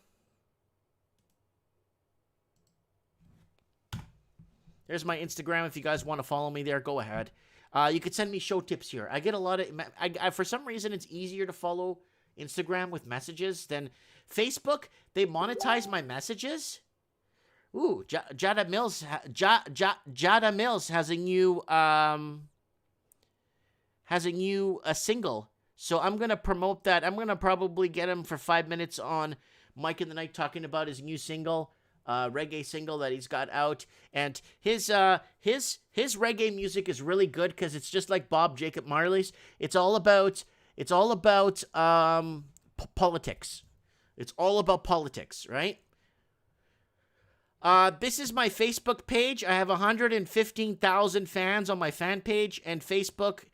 There's my Instagram. If you guys want to follow me there, go ahead. You could send me show tips here. I get a lot of... for some reason, it's easier to follow Instagram with messages than Facebook. They monetize my messages. Ooh, Jada Mills has a new single. So I'm going to promote that. I'm going to probably get him for 5 minutes on Mike in the Night talking about his new single. reggae single that he's got out, and his reggae music is really good because it's just like Bob Jacob Marley's. It's all about politics. It's all about politics, right? This is my Facebook page. I have 115,000 fans on my fan page, and Facebook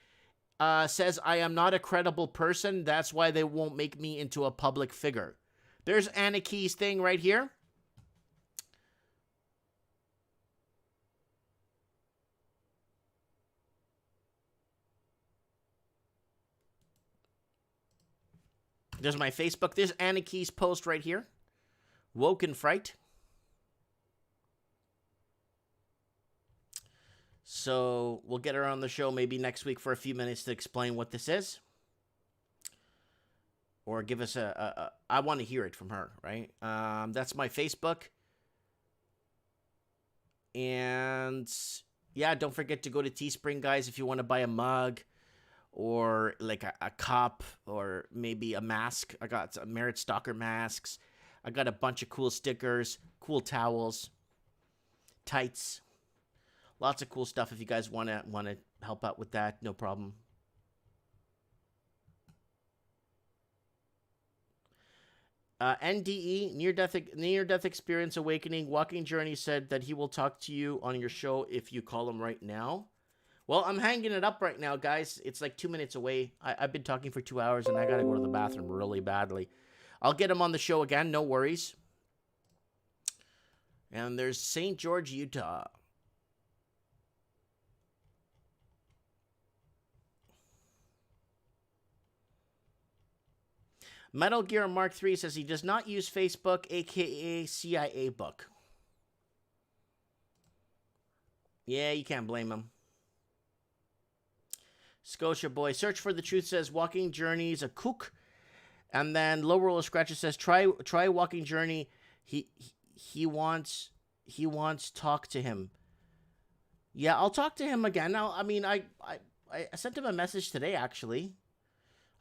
says I am not a credible person. That's why they won't make me into a public figure. There's Anaki's thing right here. There's my Facebook. There's Anaki's post right here. Woke and Fright. So we'll get her on the show maybe next week for a few minutes to explain what this is. Or give us I want to hear it from her, right? That's my Facebook. And yeah, don't forget to go to Teespring, guys, if you want to buy a mug or like a cup or maybe a mask. I got some Merit Stalker masks. I got a bunch of cool stickers, cool towels, tights. Lots of cool stuff if you guys want to help out with that. No problem. NDE, Near-Death Experience Awakening, Walking Journey said that he will talk to you on your show if you call him right now. Well, I'm hanging it up right now, guys. It's like 2 minutes away. I've been talking for 2 hours, and I got to go to the bathroom really badly. I'll get him on the show again, no worries. And there's St. George, Utah. Metal Gear Mark III says he does not use Facebook, a.k.a. CIA book. Yeah, you can't blame him. Scotia Boy, Search for the Truth says Walking Journey's a kook. And then Low Roller Scratcher says try Walking Journey. He wants talk to him. Yeah, I'll talk to him again. I sent him a message today, actually.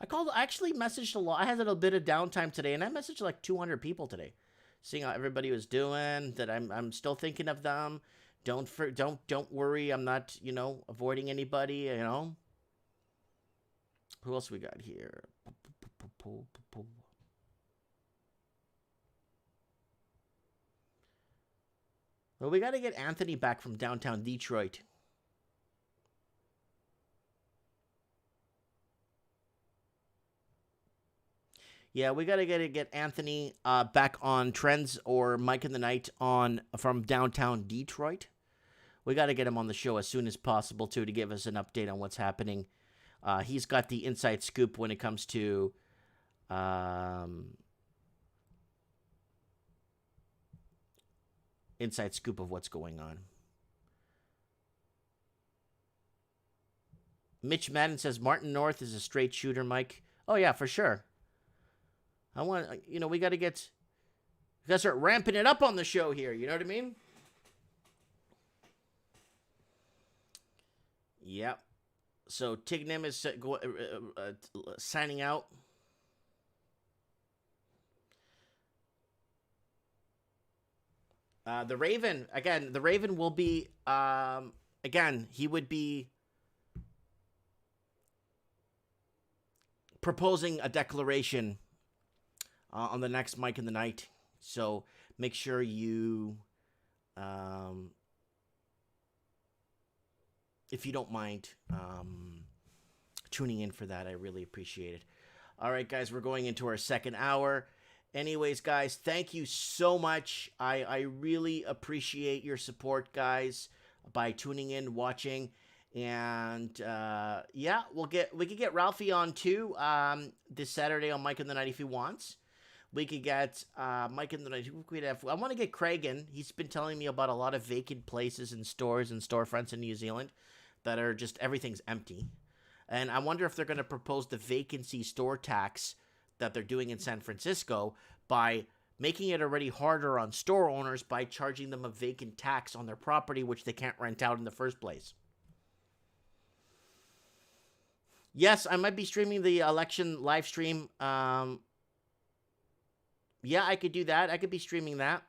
I actually messaged a lot. I had a little bit of downtime today, and I messaged like 200 people today, seeing how everybody was doing. That I'm still thinking of them. Don't worry. I'm not avoiding anybody. Who else we got here? Well, we got to get Anthony back from downtown Detroit. Yeah, we gotta get Anthony back on Trends or Mike in the Night from downtown Detroit. We gotta get him on the show as soon as possible too to give us an update on what's happening. He's got the inside scoop when it comes to inside scoop of what's going on. Mitch Madden says Martin North is a straight shooter, Mike. Oh yeah, for sure. We got to start ramping it up on the show here. You know what I mean? Yep. So Tignim is signing out. The Raven, again, will be, he would be proposing a declaration on the next Mike in the Night. So make sure you, if you don't mind, tuning in for that. I really appreciate it. All right, guys, we're going into our second hour. Anyways, guys, thank you so much. I really appreciate your support, guys, by tuning in, watching. And we could get Ralphie on too this Saturday on Mike in the Night if he wants. We could get Mike in the Night. I want to get Craig in. He's been telling me about a lot of vacant places and stores and storefronts in New Zealand that are just, everything's empty. And I wonder if they're going to propose the vacancy store tax that they're doing in San Francisco by making it already harder on store owners by charging them a vacant tax on their property, which they can't rent out in the first place. Yes, I might be streaming the election live stream. Yeah, I could do that. I could be streaming that.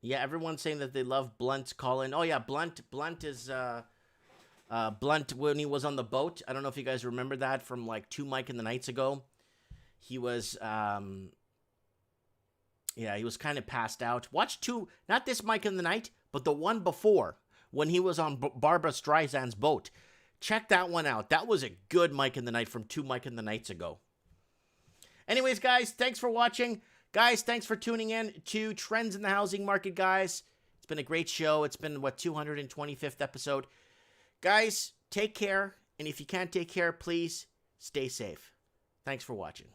Yeah, everyone's saying that they love Blunt's call-in. Oh yeah, Blunt is Blunt when he was on the boat. I don't know if you guys remember that from like 2 Mike in the Nights ago. He was he was kind of passed out. Watch not this Mike in the Night, but the one before when he was on Barbara Streisand's boat. Check that one out. That was a good Mike in the Night from 2 Mike in the Nights ago. Anyways, guys, thanks for watching. Guys, thanks for tuning in to Trends in the Housing Market, guys. It's been a great show. It's been, 225th episode. Guys, take care. And if you can't take care, please stay safe. Thanks for watching.